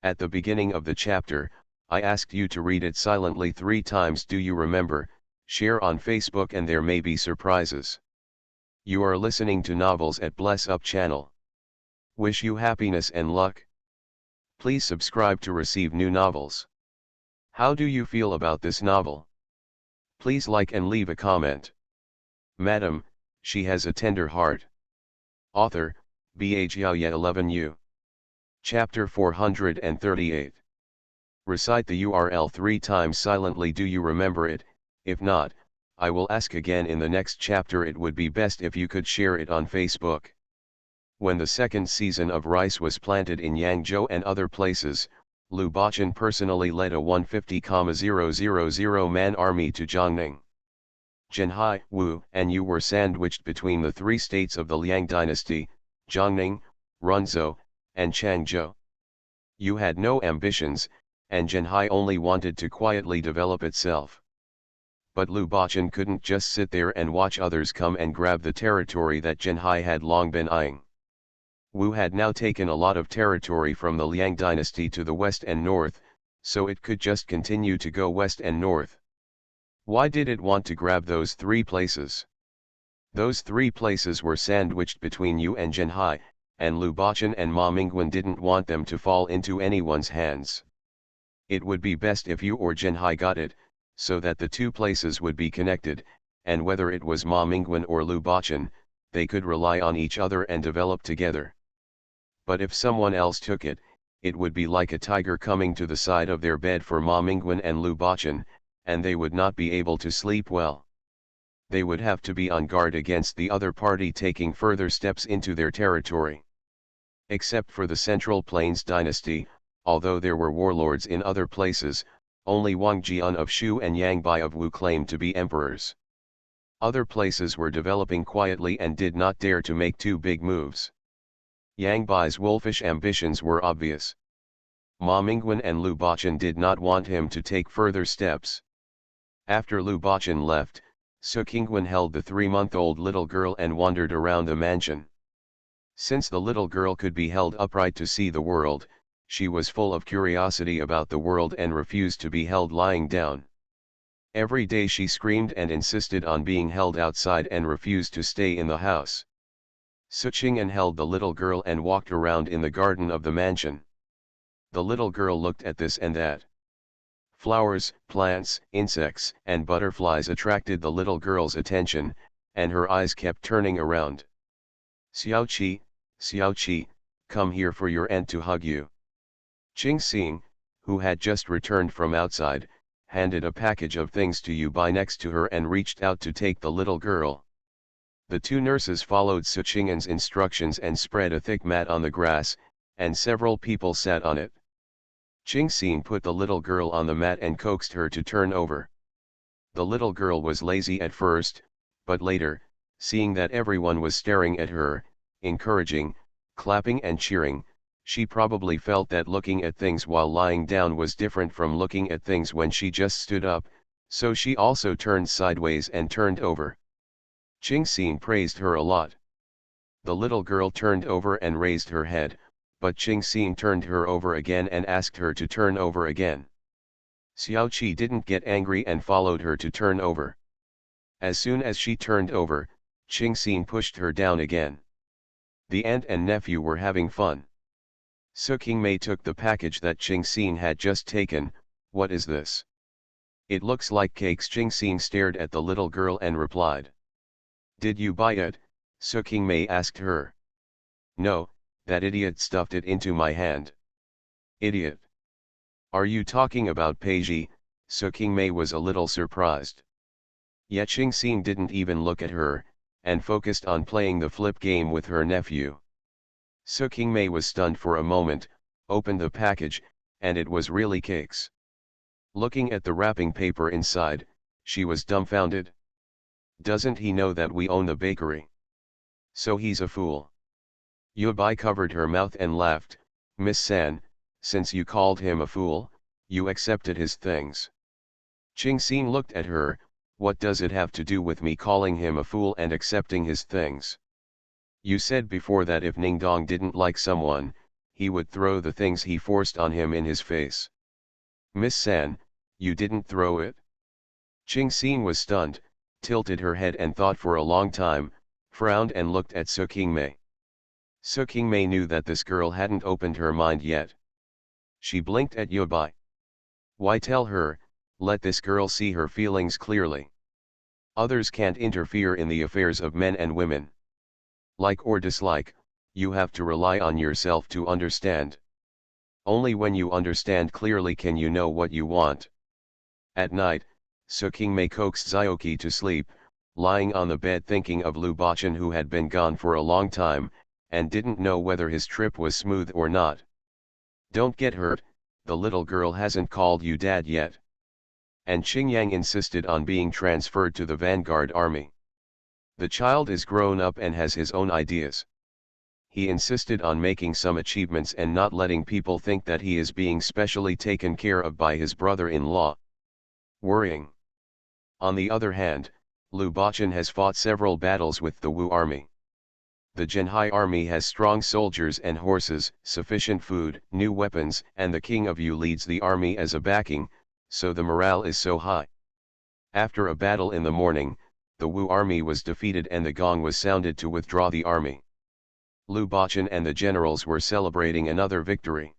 At the beginning of the chapter, I asked you to read it silently 3 times. Do you remember? Share on Facebook and there may be surprises. You are listening to Novels at Bless Up channel. Wish you happiness and luck. Please subscribe to receive new novels. How do you feel about this novel? Please like and leave a comment. Madam, she has a tender heart. Author, Bhyaoye 11U. Chapter 438. Recite the URL 3 times silently. Do you remember it? If not, I will ask again in the next chapter. It would be best if you could share it on Facebook. When the 2nd season of rice was planted in Yangzhou and other places, Lu Bachan personally led a 150,000 man army to Jiangning. Zhenhai, Wu, and Yu were sandwiched between the 3 states of the Liang dynasty, Jiangning, Runzhou, and Changzhou. Yu had no ambitions, and Zhenhai only wanted to quietly develop itself. But Lu Bachan couldn't just sit there and watch others come and grab the territory that Zhenhai had long been eyeing. Wu had now taken a lot of territory from the Liang dynasty to the west and north, so it could just continue to go west and north. Why did it want to grab those three places? Those three places were sandwiched between Yu and Zhenhai, and Lu Bachan and Ma Mingwen didn't want them to fall into anyone's hands. It would be best if Yu or Zhenhai got it, so that the two places would be connected, and whether it was Ma Mingwen or Lu Bachan, they could rely on each other and develop together. But if someone else took it, it would be like a tiger coming to the side of their bed for Ma Mingwen and Lu Bachan, and they would not be able to sleep well. They would have to be on guard against the other party taking further steps into their territory. Except for the Central Plains dynasty, although there were warlords in other places, only Wang Jian of Shu and Yang Bai of Wu claimed to be emperors. Other places were developing quietly and did not dare to make too big moves. Yang Bai's wolfish ambitions were obvious. Ma Mingwen and Lu Bachan did not want him to take further steps. After Lu Bachan left, Su Qingwen held the 3-month-old little girl and wandered around the mansion. Since the little girl could be held upright to see the world, she was full of curiosity about the world and refused to be held lying down. Every day she screamed and insisted on being held outside and refused to stay in the house. Su Qingwen held the little girl and walked around in the garden of the mansion. The little girl looked at this and that. Flowers, plants, insects, and butterflies attracted the little girl's attention, and her eyes kept turning around. Xiaoqi, come here for your aunt to hug you. Qing Xing, who had just returned from outside, handed a package of things to Yu Bai next to her and reached out to take the little girl. The two nurses followed Su Qingwen's instructions and spread a thick mat on the grass, and several people sat on it. Qing Xing put the little girl on the mat and coaxed her to turn over. The little girl was lazy at first, but later, seeing that everyone was staring at her, encouraging, clapping and cheering, she probably felt that looking at things while lying down was different from looking at things when she just stood up, so she also turned sideways and turned over. Qing Xing praised her a lot. The little girl turned over and raised her head, but Qing Xing turned her over again and asked her to turn over again. Xiaoqi didn't get angry and followed her to turn over. As soon as she turned over, Qing Xing pushed her down again. The aunt and nephew were having fun. Su Qingmei took the package that Qing Xing had just taken. What is this? It looks like cakes. Qing Xing stared at the little girl and replied. Did you buy it? Su Qingmei asked her. No, that idiot stuffed it into my hand. Idiot. Are you talking about Peiji? Su Qingmei was a little surprised. Yet Qing Xing didn't even look at her, and focused on playing the flip game with her nephew. Su Qingmei was stunned for a moment, opened the package, and it was really cakes. Looking at the wrapping paper inside, she was dumbfounded. Doesn't he know that we own the bakery? So he's a fool. Yu Bai covered her mouth and laughed. Miss San, since you called him a fool, you accepted his things. Qing Xing looked at her. What does it have to do with me calling him a fool and accepting his things? You said before that if Ningdong didn't like someone, he would throw the things he forced on him in his face. Miss San, you didn't throw it? Qing Xing was stunned, tilted her head and thought for a long time, frowned and looked at Su Qingmei. Su Qingmei knew that this girl hadn't opened her mind yet. She blinked at Yu Bai. Why tell her? Let this girl see her feelings clearly. Others can't interfere in the affairs of men and women. Like or dislike, you have to rely on yourself to understand. Only when you understand clearly can you know what you want. At night, Su Qingmei coaxed Xiaoqi to sleep, lying on the bed thinking of Lu Bachan who had been gone for a long time, and didn't know whether his trip was smooth or not. Don't get hurt, the little girl hasn't called you dad yet. And Xingyang insisted on being transferred to the vanguard army. The child is grown up and has his own ideas. He insisted on making some achievements and not letting people think that he is being specially taken care of by his brother-in-law. Worrying. On the other hand, Lu Baqin has fought several battles with the Wu army. The Zhenhai army has strong soldiers and horses, sufficient food, new weapons, and the king of Yu leads the army as a backing, so the morale is so high. After a battle in the morning, the Wu army was defeated and the gong was sounded to withdraw the army. Lu Baqin and the generals were celebrating another victory.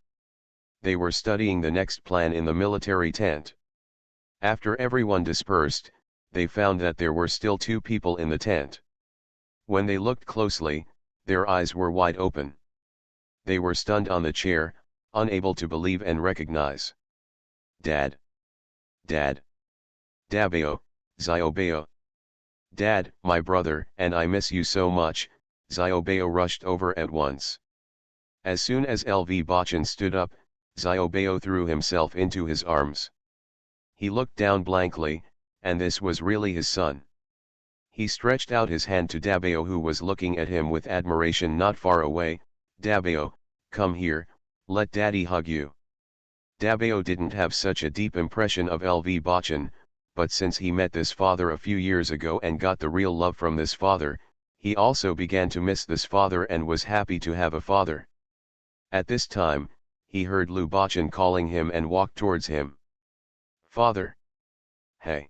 They were studying the next plan in the military tent. After everyone dispersed, they found that there were still 2 people in the tent. When they looked closely, their eyes were wide open. They were stunned on the chair, unable to believe and recognize. Dad! Dad! Dabeo, Xiaobeo! Dad, my brother, and I miss you so much. Xiaobeo rushed over at once. As soon as LV Baqin stood up, Xiaobeo threw himself into his arms. He looked down blankly, and this was really his son. He stretched out his hand to Dabeo, who was looking at him with admiration not far away. Dabeo, come here, let daddy hug you. Dabeo didn't have such a deep impression of LV Baqin, but since he met this father a few years ago and got the real love from this father, he also began to miss this father and was happy to have a father. At this time, he heard Lu Baqin calling him and walked towards him. Father! Hey!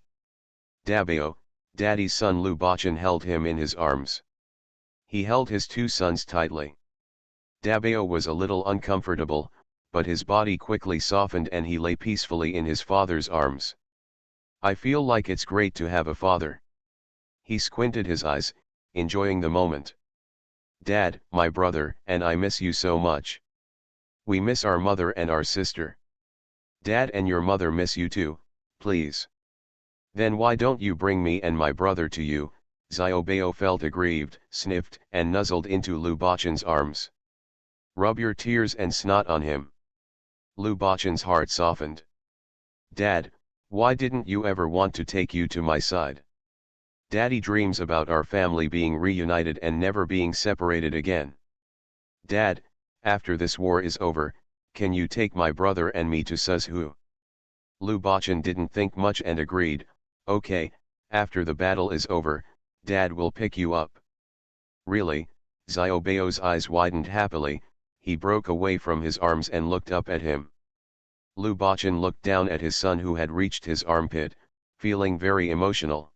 Dabeo, daddy's son. Lu Baqin held him in his arms. He held his 2 sons tightly. Dabeo was a little uncomfortable, but his body quickly softened and he lay peacefully in his father's arms. I feel like it's great to have a father. He squinted his eyes, enjoying the moment. Dad, my brother, and I miss you so much. We miss our mother and our sister. Dad and your mother miss you too, please. Then why don't you bring me and my brother to you? Xiaobeo felt aggrieved, sniffed, and nuzzled into Lu Baqin's arms. Rub your tears and snot on him. Lu Baqin's heart softened. Dad, why didn't you ever want to take you to my side? Daddy dreams about our family being reunited and never being separated again. Dad, after this war is over, can you take my brother and me to Suzhou? Lu Baqin didn't think much and agreed, okay, after the battle is over, Dad will pick you up. Really? Xiaobeo's eyes widened happily, he broke away from his arms and looked up at him. Lu Baqin looked down at his son who had reached his armpit, feeling very emotional.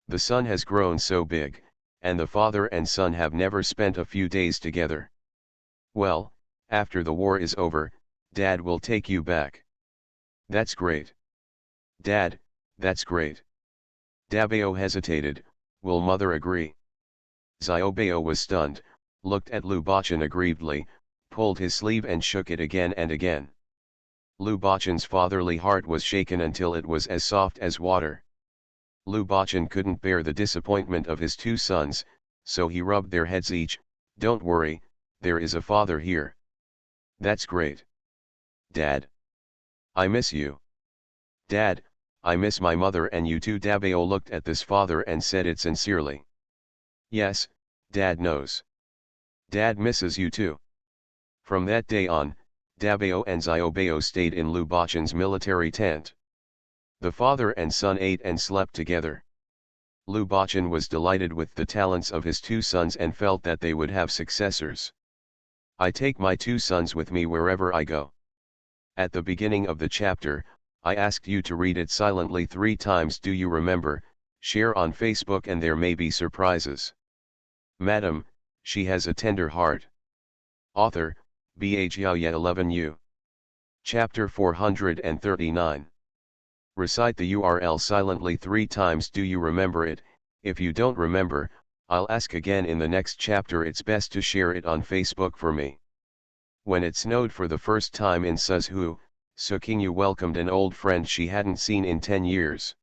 The son has grown so big, and the father and son have never spent a few days together. Well, after the war is over, Dad will take you back. That's great. Dad, that's great. Dabeo hesitated, will mother agree? Xiaobeo was stunned, looked at Lu Baqin aggrievedly, pulled his sleeve and shook it again and again. Lu Baqin's fatherly heart was shaken until it was as soft as water. Lu Baqin couldn't bear the disappointment of his 2 sons, so he rubbed their heads each. Don't worry, there is a father here. That's great. Dad. I miss you. Dad, I miss my mother and you too. Dabeo looked at this father and said it sincerely. Yes, Dad knows. Dad misses you too. From that day on, Dabeo and Xiaobeo stayed in Lu Baqin's military tent. The father and son ate and slept together. Lu Baqin was delighted with the talents of his 2 sons and felt that they would have successors. I take my 2 sons with me wherever I go. At the beginning of the chapter, I asked you to read it silently 3 times. Do you remember? Share on Facebook and there may be surprises. Madam, she has a tender heart. Author, Bhyaoye 11U. Chapter 439. Recite the URL silently 3 times. Do you remember it? If you don't remember, I'll ask again in the next chapter. It's best to share it on Facebook for me. When it snowed for the first time in Suzhou, Sukingyu welcomed an old friend she hadn't seen in 10 years.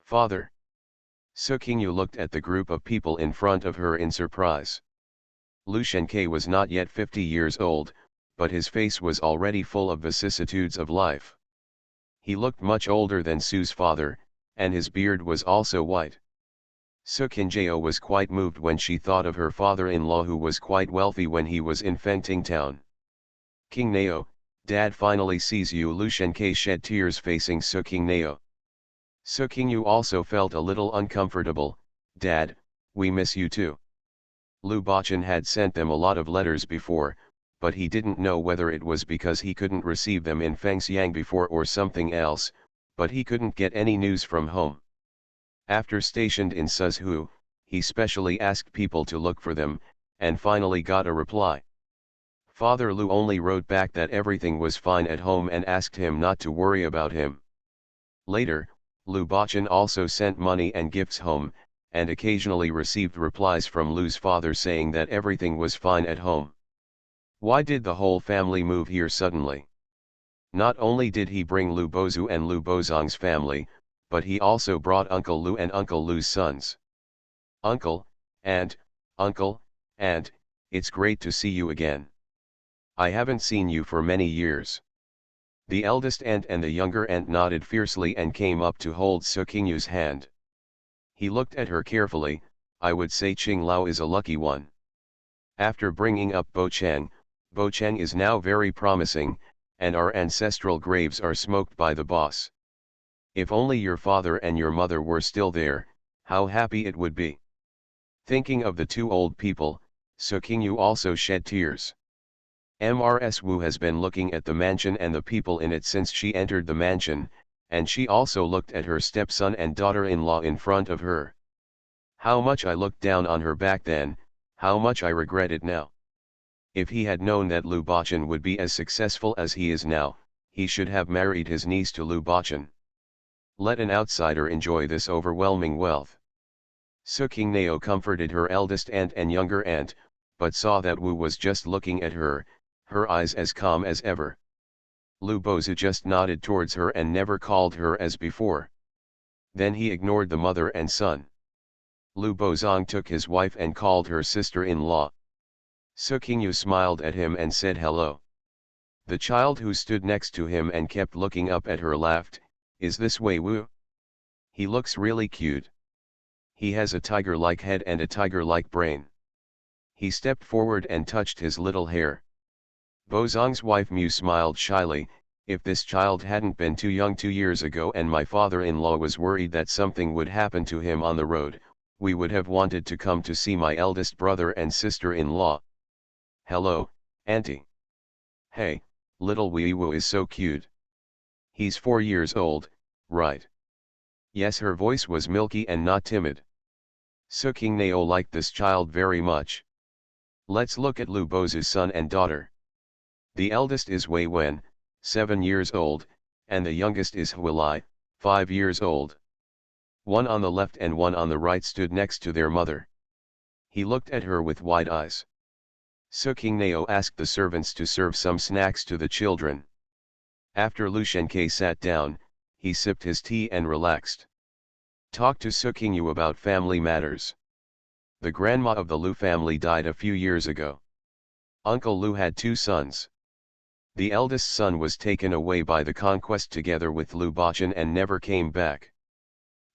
Father. Sukingyu looked at the group of people in front of her in surprise. Lu Shenke was not yet 50 years old, but his face was already full of vicissitudes of life. He looked much older than Su's father, and his beard was also white. Sukinjao was quite moved when she thought of her father-in-law who was quite wealthy when he was in Fengting town. King Nao, Dad finally sees you. Lu Shenke shed tears facing Su King Nao. Su Qingyu also felt a little uncomfortable. Dad, we miss you too. Lu Baqin had sent them a lot of letters before, but he didn't know whether it was because he couldn't receive them in Fengxiang before or something else, but he couldn't get any news from home. After stationed in Suzhou, he specially asked people to look for them, and finally got a reply. Father Lu only wrote back that everything was fine at home and asked him not to worry about him. Later, Lu Baqin also sent money and gifts home, and occasionally received replies from Lu's father saying that everything was fine at home. Why did the whole family move here suddenly? Not only did he bring Lu Bozu and Lu Bozong's family, but he also brought Uncle Lu and Uncle Lu's sons. Uncle, Aunt, it's great to see you again. I haven't seen you for many years. The eldest aunt and the younger aunt nodded fiercely and came up to hold Su Qingyu's hand. He looked at her carefully. I would say Qing Lao is a lucky one. After bringing up Bo Chang is now very promising, and our ancestral graves are smoked by the boss. If only your father and your mother were still there, how happy it would be. Thinking of the two old people, Su Qingyu also shed tears. Mrs. Wu has been looking at the mansion and the people in it since she entered the mansion, and she also looked at her stepson and daughter-in-law in front of her. How much I looked down on her back then, how much I regret it now. If he had known that Lu Baqin would be as successful as he is now, he should have married his niece to Lu Baqin. Let an outsider enjoy this overwhelming wealth. Su Qingnao comforted her eldest aunt and younger aunt, but saw that Wu was just looking at her eyes as calm as ever. Lu Bozu just nodded towards her and never called her as before. Then he ignored the mother and son. Lu Bozong took his wife and called her sister-in-law. Su Qingyu smiled at him and said hello. The child who stood next to him and kept looking up at her laughed, is this Wei Wu? He looks really cute. He has a tiger-like head and a tiger-like brain. He stepped forward and touched his little hair. Bozong's wife Mu smiled shyly. If this child hadn't been too young 2 years ago and my father-in-law was worried that something would happen to him on the road, we would have wanted to come to see my eldest brother and sister-in-law. Hello, Auntie. Hey, little Wei Wu is so cute. He's 4 years old, right? Yes, her voice was milky and not timid. Su Qingnao liked this child very much. Let's look at Lu Bozu's son and daughter. The eldest is Wei Wen, 7 years old, and the youngest is Huilai, 5 years old. One on the left and one on the right stood next to their mother. He looked at her with wide eyes. Su Qingnao asked the servants to serve some snacks to the children. After Lu Shenke sat down, he sipped his tea and relaxed. Talk to Su Qingyu about family matters. The grandma of the Lu family died a few years ago. Uncle Lu had 2 sons. The eldest son was taken away by the conquest together with Lu Baqin and never came back.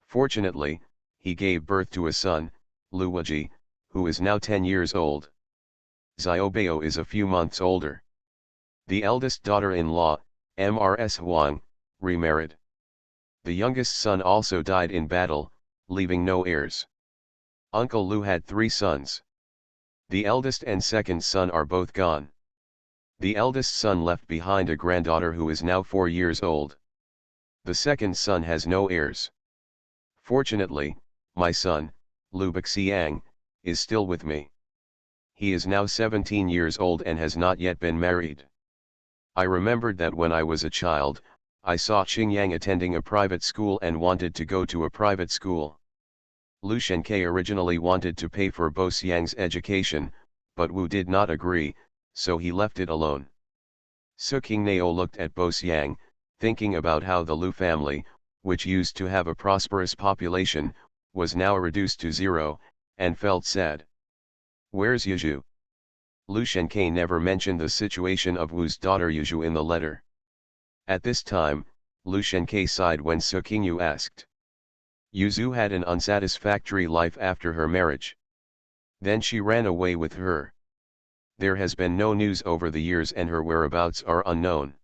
Fortunately, he gave birth to a son, Lu Wuji, who is now 10 years old. Xiaobao is a few months older. The eldest daughter-in-law, Mrs. Huang, remarried. The youngest son also died in battle, leaving no heirs. Uncle Lu had 3 sons. The eldest and second son are both gone. The eldest son left behind a granddaughter who is now 4 years old. The second son has no heirs. Fortunately, my son, Lu Bixiang, is still with me. He is now 17 years old and has not yet been married. I remembered that when I was a child, I saw Qingyang attending a private school and wanted to go to a private school. Lu Shenke originally wanted to pay for Bo Xiang's education, but Wu did not agree, so he left it alone. Su Qingnao looked at Bo Xiang, thinking about how the Lu family, which used to have a prosperous population, was now reduced to 0, and felt sad. Where's Yuzhu? Lu Shenke never mentioned the situation of Wu's daughter Yuzhu in the letter. At this time, Lu Shenke sighed when Su Qingyu asked. Yuzhu had an unsatisfactory life after her marriage. Then she ran away with her. There has been no news over the years and her whereabouts are unknown.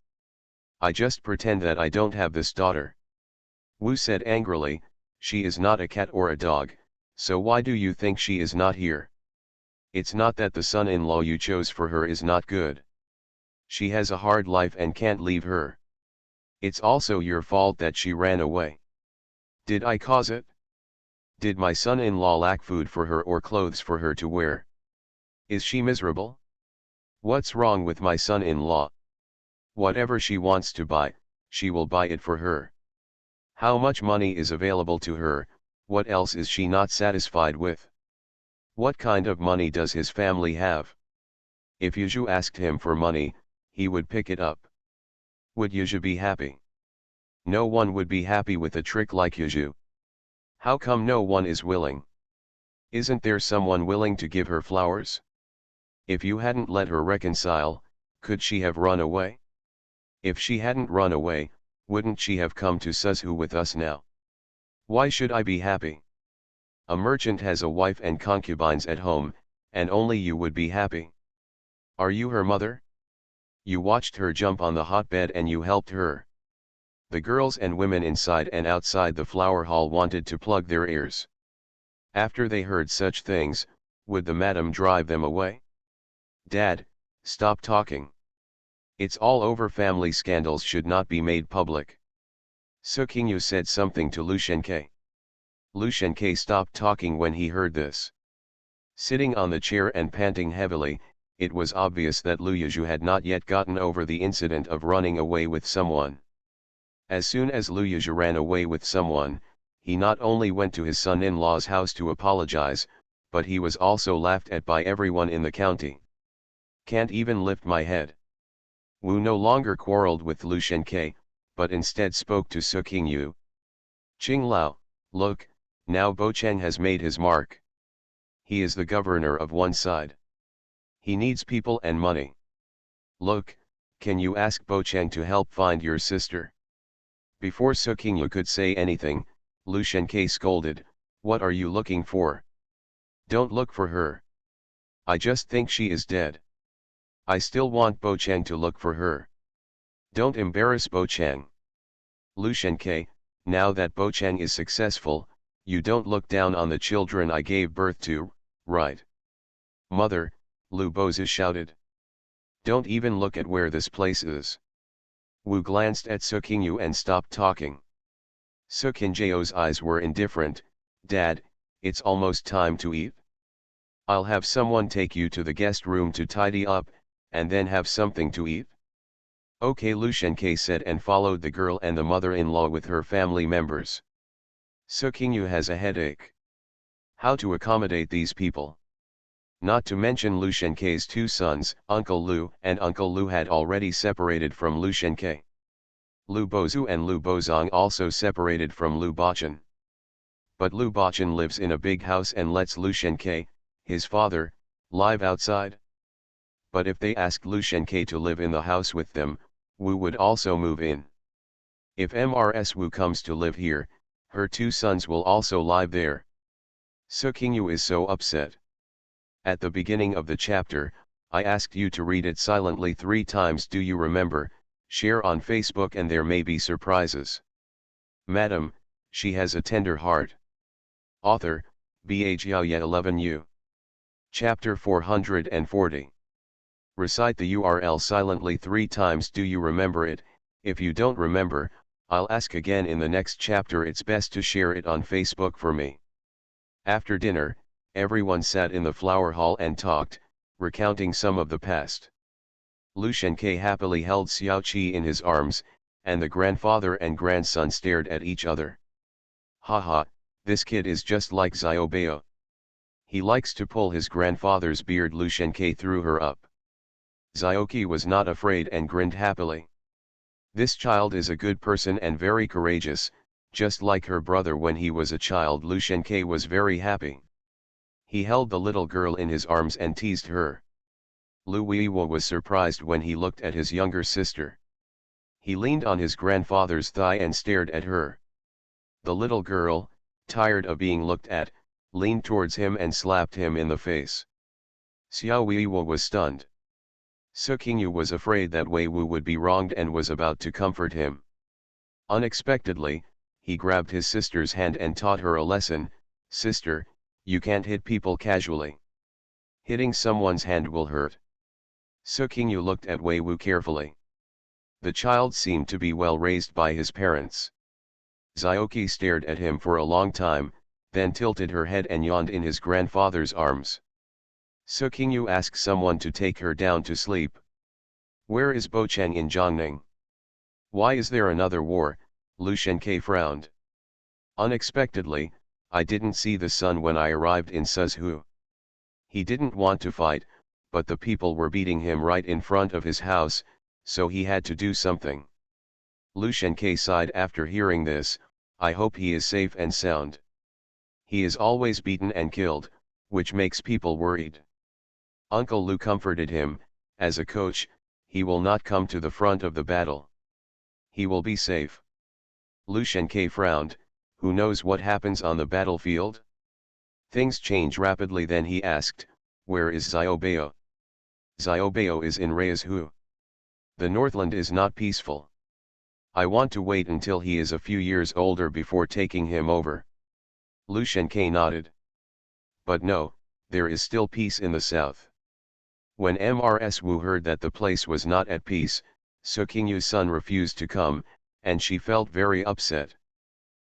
I just pretend that I don't have this daughter. Wu said angrily, she is not a cat or a dog, so why do you think she is not here? It's not that the son-in-law you chose for her is not good. She has a hard life and can't leave her. It's also your fault that she ran away. Did I cause it? Did my son-in-law lack food for her or clothes for her to wear? Is she miserable? What's wrong with my son-in-law? Whatever she wants to buy, she will buy it for her. How much money is available to her, what else is she not satisfied with? What kind of money does his family have? If Yuju asked him for money, he would pick it up. Would Yuju be happy? No one would be happy with a trick like Yuju. How come no one is willing? Isn't there someone willing to give her flowers? If you hadn't let her reconcile, could she have run away? If she hadn't run away, wouldn't she have come to Suzhou with us now? Why should I be happy? A merchant has a wife and concubines at home, and only you would be happy. Are you her mother? You watched her jump on the hotbed and you helped her. The girls and women inside and outside the flower hall wanted to plug their ears. After they heard such things, would the madam drive them away? Dad, stop talking. It's all over. Family scandals should not be made public. Su Qingyu said something to Lu Shenke. Lu Shenke stopped talking when he heard this. Sitting on the chair and panting heavily, it was obvious that Lu Yuzhu had not yet gotten over the incident of running away with someone. As soon as Lu Yuzhu ran away with someone, he not only went to his son-in-law's house to apologize, but he was also laughed at by everyone in the county. Can't even lift my head. Wu no longer quarreled with Lu Shenke, but instead spoke to Su Qingyu. Qinglao, look, now Bo Cheng has made his mark. He is the governor of one side. He needs people and money. Look, can you ask Bo Cheng to help find your sister? Before Su Qingyu could say anything, Lu Shenke scolded, what are you looking for? Don't look for her. I just think she is dead. I still want Bo Cheng to look for her. Don't embarrass Bo Cheng. Lu Shenke, now that Bo Cheng is successful, you don't look down on the children I gave birth to, right? Mother, Lu Bozu shouted. Don't even look at where this place is. Wu glanced at Su Qingyu and stopped talking. Su Qingjiao's eyes were indifferent. Dad, it's almost time to eat. I'll have someone take you to the guest room to tidy up, and then have something to eat. Okay, Lu Shenke said and followed the girl and the mother-in-law with her family members. Su Qingyu has a headache. How to accommodate these people? Not to mention Lu Shenke's two sons, Uncle Lu and Uncle Lu had already separated from Lu Shenke. Lu Bozu and Lu Bozong also separated from Lu Bochen. But Lu Bochen lives in a big house and lets Lu Shenke, his father, live outside. But if they asked Lu Shenke to live in the house with them, Wu would also move in. If Mrs. Wu comes to live here, her two sons will also live there. Su Qingyu is so upset. At the beginning of the chapter, I asked you to read it silently 3 times. Do you remember? Share on Facebook and there may be surprises. Madam, she has a tender heart. Author, Bhyaoye 11U. Chapter 440. Recite the URL silently 3 times. Do you remember it? If you don't remember, I'll ask again in the next chapter. It's best to share it on Facebook for me. After dinner, everyone sat in the flower hall and talked, recounting some of the past. Lu Shenke happily held Xiao Qi in his arms, and the grandfather and grandson stared at each other. Haha, this kid is just like Xiaobao. He likes to pull his grandfather's beard. Lu Shenke threw her up. Xiaoqi was not afraid and grinned happily. This child is a good person and very courageous, just like her brother when he was a child. Lu Shenke was very happy. He held the little girl in his arms and teased her. Lu Weiwo was surprised when he looked at his younger sister. He leaned on his grandfather's thigh and stared at her. The little girl, tired of being looked at, leaned towards him and slapped him in the face. Xiao Weiwo was stunned. Su Qingyu was afraid that Wei Wu would be wronged and was about to comfort him. Unexpectedly, he grabbed his sister's hand and taught her a lesson. Sister, you can't hit people casually. Hitting someone's hand will hurt. Su Qingyu looked at Wei Wu carefully. The child seemed to be well raised by his parents. Xiaoqi stared at him for a long time, then tilted her head and yawned in his grandfather's arms. Su Qingyu asked someone to take her down to sleep. Where is Bocheng in Jiangning? Why is there another war? Lu Shenke frowned. Unexpectedly, I didn't see the son when I arrived in Suzhou. He didn't want to fight, but the people were beating him right in front of his house, so he had to do something. Lu Shenke sighed after hearing this. I hope he is safe and sound. He is always beaten and killed, which makes people worried. Uncle Lu comforted him. As a coach, he will not come to the front of the battle. He will be safe. Lu Shenke frowned. Who knows what happens on the battlefield? Things change rapidly. Then he asked, where is Xiaobao? Xiaobao is in Reizhou. The Northland is not peaceful. I want to wait until he is a few years older before taking him over. Lu Shenke nodded. But no, there is still peace in the south. When Mrs. Wu heard that the place was not at peace, Su Qingyu's son refused to come, and she felt very upset.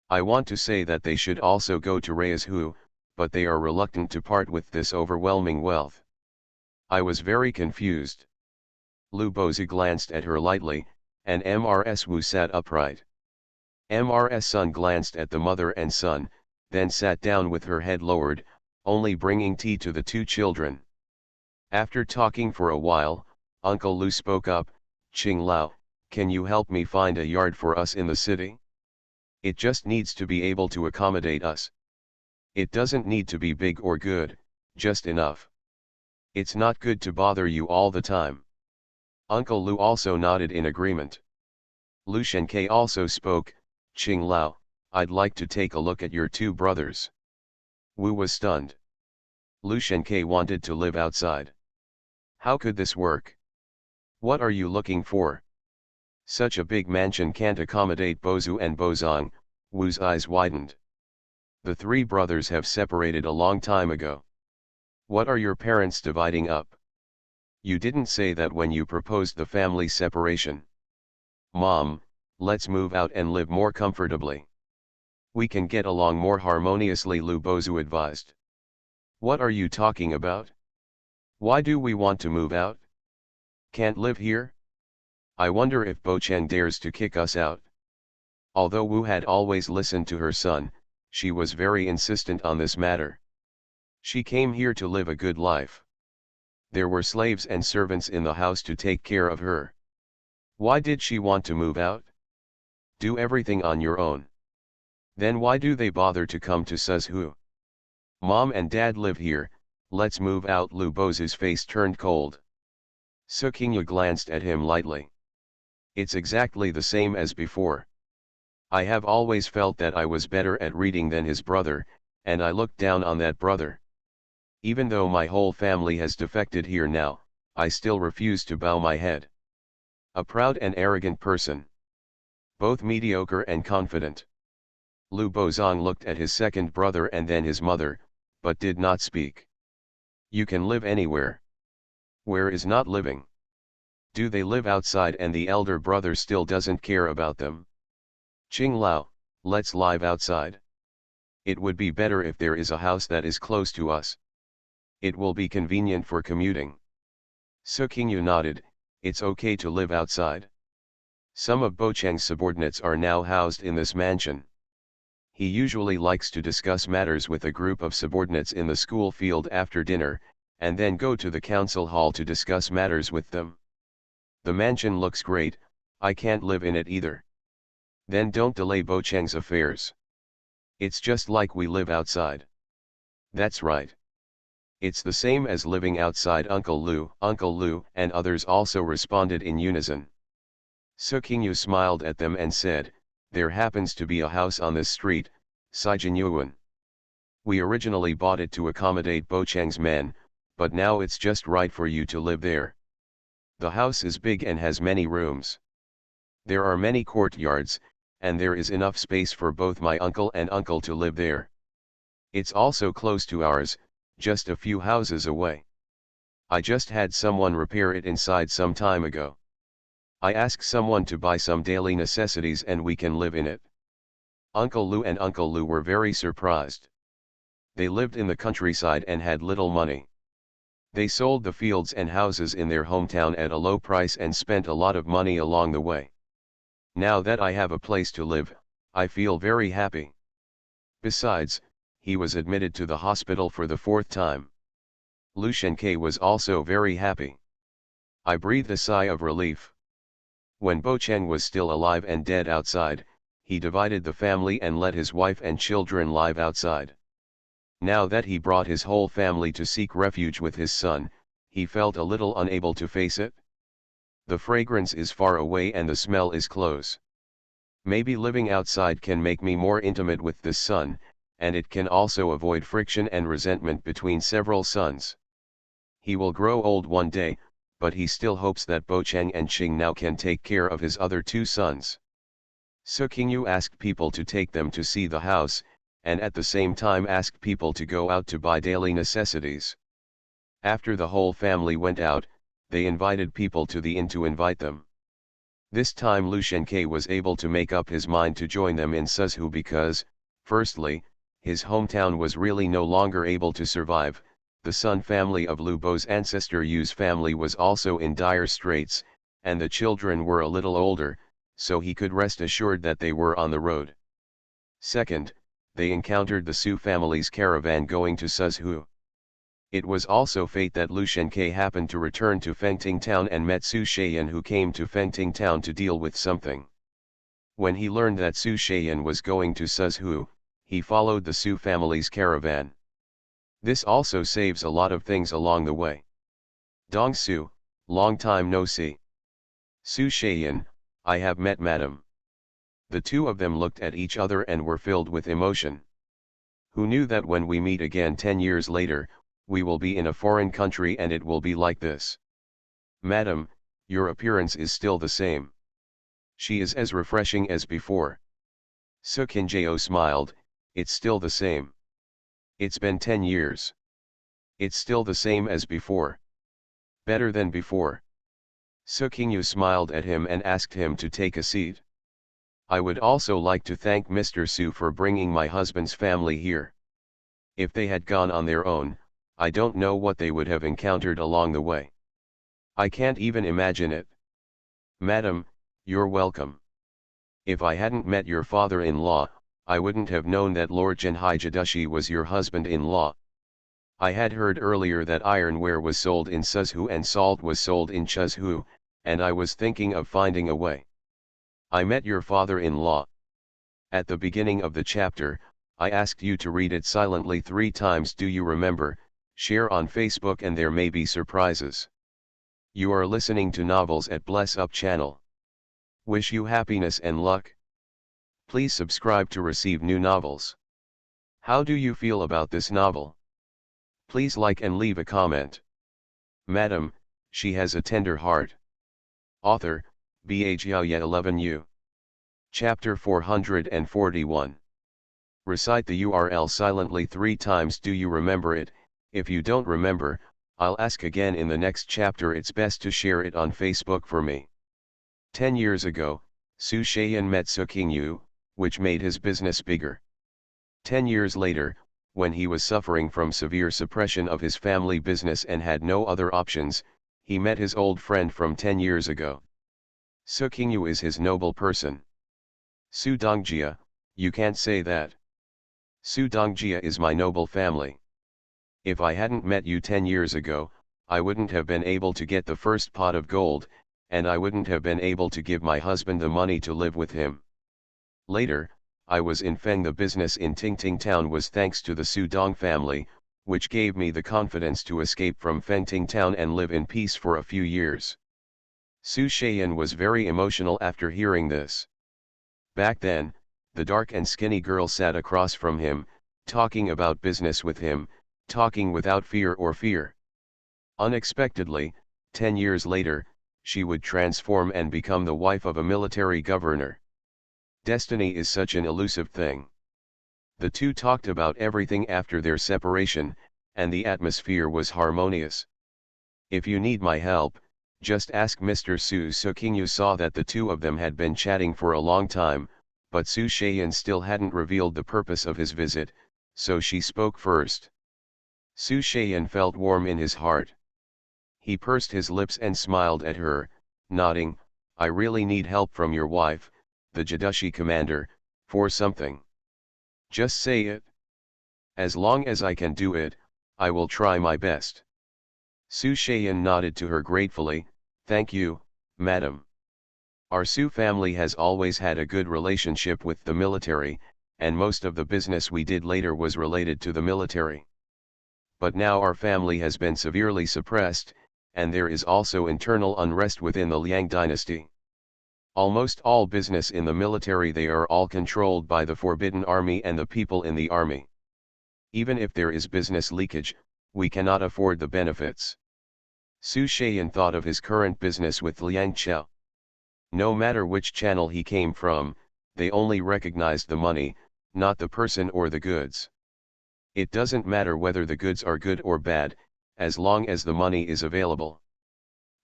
I want to say that they should also go to Reizhou, but they are reluctant to part with this overwhelming wealth. I was very confused. Lu Bozi glanced at her lightly, and Mrs. Wu sat upright. Mrs. Sun glanced at the mother and son, then sat down with her head lowered, only bringing tea to the two children. After talking for a while, Uncle Lu spoke up, Qing Lao, can you help me find a yard for us in the city? It just needs to be able to accommodate us. It doesn't need to be big or good, just enough. It's not good to bother you all the time. Uncle Lu also nodded in agreement. Lu Shenke also spoke, Qing Lao, I'd like to take a look at your two brothers. Wu was stunned. Lu Shenke wanted to live outside. How could this work? What are you looking for? Such a big mansion can't accommodate Bozu and Bozong. Wu's eyes widened. The three brothers have separated a long time ago. What are your parents dividing up? You didn't say that when you proposed the family separation. Mom, let's move out and live more comfortably. We can get along more harmoniously, Lu Bozu advised. What are you talking about? Why do we want to move out? Can't live here? I wonder if Bocheng dares to kick us out. Although Wu had always listened to her son, she was very insistent on this matter. She came here to live a good life. There were slaves and servants in the house to take care of her. Why did she want to move out? Do everything on your own. Then why do they bother to come to Suzhou? Mom and Dad live here, let's move out. Lu Bozu's face turned cold. Su Qingyu glanced at him lightly. It's exactly the same as before. I have always felt that I was better at reading than his brother, and I looked down on that brother. Even though my whole family has defected here now, I still refuse to bow my head. A proud and arrogant person. Both mediocre and confident. Lu Bozong looked at his second brother and then his mother, but did not speak. You can live anywhere. Where is not living? Do they live outside and the elder brother still doesn't care about them? Qing Lao, let's live outside. It would be better if there is a house that is close to us. It will be convenient for commuting. Su Qingyu nodded, it's okay to live outside. Some of Bocheng's subordinates are now housed in this mansion. He usually likes to discuss matters with a group of subordinates in the school field after dinner, and then go to the council hall to discuss matters with them. The mansion looks great, I can't live in it either. Then don't delay Bocheng's affairs. It's just like we live outside. That's right. It's the same as living outside. Uncle Lu, and others also responded in unison. Su Qingyu smiled at them and said, there happens to be a house on this street, Saijinyuan. We originally bought it to accommodate Bocheng's men, but now it's just right for you to live there. The house is big and has many rooms. There are many courtyards, and there is enough space for both my uncle and uncle to live there. It's also close to ours, just a few houses away. I just had someone repair it inside some time ago. I asked someone to buy some daily necessities and we can live in it. Uncle Lou and Uncle Lou were very surprised. They lived in the countryside and had little money. They sold the fields and houses in their hometown at a low price and spent a lot of money along the way. Now that I have a place to live, I feel very happy. Besides, he was admitted to the hospital for the 4th time. Lu Shenke was also very happy. I breathed a sigh of relief. When Bo Cheng was still alive and dead outside, he divided the family and let his wife and children live outside. Now that he brought his whole family to seek refuge with his son, he felt a little unable to face it. The fragrance is far away and the smell is close. Maybe living outside can make me more intimate with this son, and it can also avoid friction and resentment between several sons. He will grow old one day, but he still hopes that Bo Cheng and Qing now can take care of his other 2 sons. Su Qingyu asked people to take them to see the house, and at the same time asked people to go out to buy daily necessities. After the whole family went out, they invited people to the inn to invite them. This time Lu Shenke was able to make up his mind to join them in Suzhou because, firstly, his hometown was really no longer able to survive. The Sun family of Lu Bo's ancestor Yu's family was also in dire straits, and the children were a little older, so he could rest assured that they were on the road. Second, they encountered the Su family's caravan going to Suzhou. It was also fate that Lu Shenke happened to return to Fengting town and met Su Shaiyan, who came to Fengting town to deal with something. When he learned that Su Shaiyan was going to Suzhou, he followed the Su family's caravan. This also saves a lot of things along the way. Dong Su, long time no see. Su Shaiyan, I have met madam. The 2 of them looked at each other and were filled with emotion. Who knew that when we meet again 10 years later, we will be in a foreign country and it will be like this? Madam, your appearance is still the same. She is as refreshing as before. Su Qinjao smiled, it's still the same. It's been 10 years. It's still the same as before. Better than before. Su Qingyu smiled at him and asked him to take a seat. I would also like to thank Mr. Su for bringing my husband's family here. If they had gone on their own, I don't know what they would have encountered along the way. I can't even imagine it. Madam, you're welcome. If I hadn't met your father-in-law, I wouldn't have known that Lord Zhenhai Jidushi was your husband-in-law. I had heard earlier that ironware was sold in Suzhou and salt was sold in Chuzhou, and I was thinking of finding a way. I met your father-in-law. At the beginning of the chapter, I asked you to read it silently 3 times. Do you remember? Share on Facebook and there may be surprises. You are listening to Novels at Bless Up channel. Wish you happiness and luck. Please subscribe to receive new novels. How do you feel about this novel? Please like and leave a comment. Madam, she has a tender heart. Author, Bh Yaoye 11U. Chapter 441. Recite the URL silently 3 times. Do you remember it? If you don't remember, I'll ask again in the next chapter. It's best to share it on Facebook for me. 10 years ago, Su Shaiyan met Su Qingyu, which made his business bigger. 10 years later, when he was suffering from severe suppression of his family business and had no other options, he met his old friend from 10 years ago. Su Qingyu is his noble person. Su Dongjia, you can't say that. Su Dongjia is my noble family. If I hadn't met you 10 years ago, I wouldn't have been able to get the first pot of gold, and I wouldn't have been able to give my husband the money to live with him. Later, I was in Feng. The business in Tingting town was thanks to the Su Dong family, which gave me the confidence to escape from Fengting town and live in peace for a few years. Su Shaiyan was very emotional after hearing this. Back then, the dark and skinny girl sat across from him, talking about business with him, talking without fear or fear. Unexpectedly, 10 years later, she would transform and become the wife of a military governor. Destiny is such an elusive thing. The two talked about everything after their separation, and the atmosphere was harmonious. If you need my help, just ask Mr. Su. Su Qingyu saw that the two of them had been chatting for a long time, but Su Shaiyan still hadn't revealed the purpose of his visit, so she spoke first. Su Shaiyan felt warm in his heart. He pursed his lips and smiled at her, nodding, I really need help from your wife, the Jadushi commander, for something. Just say it. As long as I can do it, I will try my best. Su Shaiyan nodded to her gratefully, thank you, madam. Our Su family has always had a good relationship with the military, and most of the business we did later was related to the military. But now our family has been severely suppressed, and there is also internal unrest within the Liang dynasty. Almost all business in the military, they are all controlled by the Forbidden Army and the people in the army. Even if there is business leakage, we cannot afford the benefits. Su Shaiyan thought of his current business with Liang Qiao. No matter which channel he came from, they only recognized the money, not the person or the goods. It doesn't matter whether the goods are good or bad, as long as the money is available.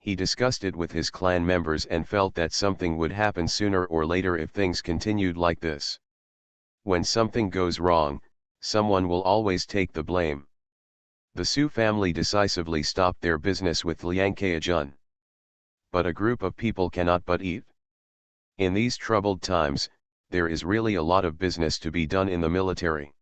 He discussed it with his clan members and felt that something would happen sooner or later if things continued like this. When something goes wrong, someone will always take the blame. The Su family decisively stopped their business with Liang Keijun. But a group of people cannot but eat. In these troubled times, there is really a lot of business to be done in the military.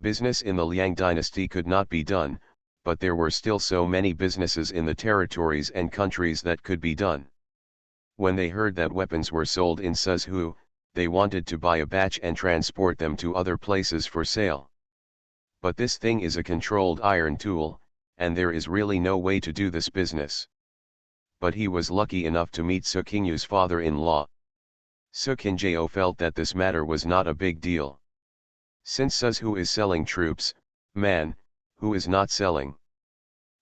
Business in the Liang dynasty could not be done, but there were still so many businesses in the territories and countries that could be done. When they heard that weapons were sold in Suzhou, they wanted to buy a batch and transport them to other places for sale. But this thing is a controlled iron tool, and there is really no way to do this business. But he was lucky enough to meet Su Qingyu's father-in-law. Su Qingjao felt that this matter was not a big deal. Since Suzhou is selling troops, man, who is not selling?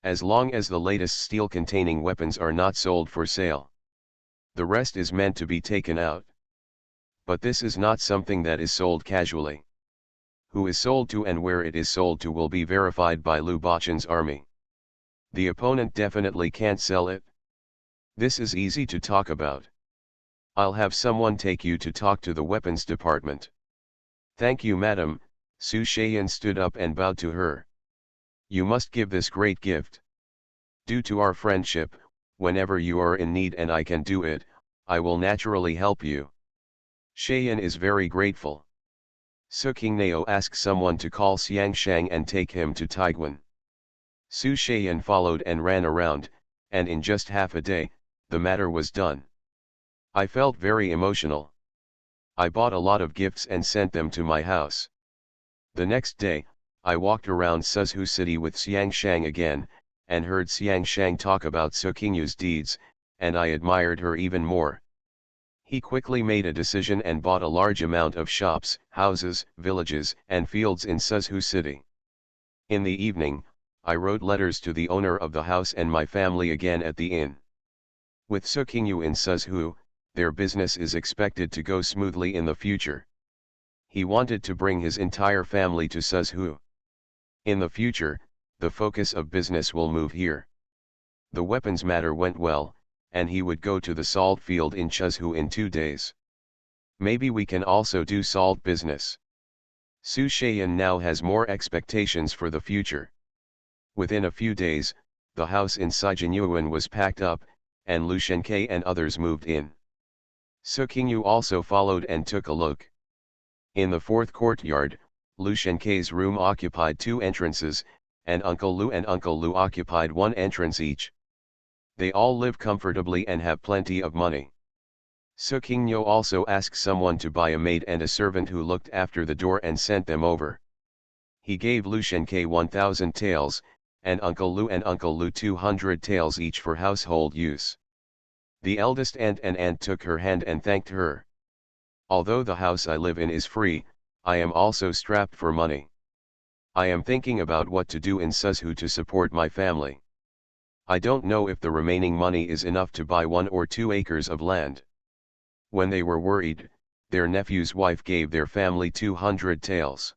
As long as the latest steel-containing weapons are not sold for sale, the rest is meant to be taken out. But this is not something that is sold casually. Who is sold to and where it is sold to will be verified by Liu Bachen's army. The opponent definitely can't sell it. This is easy to talk about. I'll have someone take you to talk to the weapons department. Thank you, madam. Su Shaiyan stood up and bowed to her. You must give this great gift. Due to our friendship, whenever you are in need and I can do it, I will naturally help you. Shaiyan is very grateful. Su Qingnao asked someone to call Xiang Shang and take him to Taiguan. Su Shaiyan followed and ran around, and in just half a day, the matter was done. I felt very emotional. I bought a lot of gifts and sent them to my house. The next day, I walked around Suzhou city with Xiang Shang again, and heard Xiang Shang talk about Su Qingyu's deeds, and I admired her even more. He quickly made a decision and bought a large amount of shops, houses, villages, and fields in Suzhou city. In the evening, I wrote letters to the owner of the house and my family again at the inn. With Su Qingyu in Suzhou, their business is expected to go smoothly in the future. He wanted to bring his entire family to Suzhou. In the future, the focus of business will move here. The weapons matter went well, and he would go to the salt field in Chuzhou in 2 days. Maybe we can also do salt business. Su Shaiyan now has more expectations for the future. Within a few days, the house in Sijanyuan was packed up, and Lu Shenke and others moved in. Su Qingyu also followed and took a look. In the fourth courtyard, Lu Shenke's room occupied 2 entrances, and Uncle Lu and Uncle Lu occupied 1 entrance each. They all live comfortably and have plenty of money. Su Qingyu also asked someone to buy a maid and a servant who looked after the door and sent them over. He gave Lu Shenke 1,000 taels, and Uncle Lu and Uncle Lu 200 taels each for household use. The eldest aunt and aunt took her hand and thanked her. Although the house I live in is free, I am also strapped for money. I am thinking about what to do in Suzhou to support my family. I don't know if the remaining money is enough to buy 1 or 2 acres of land. When they were worried, their nephew's wife gave their family 200 taels.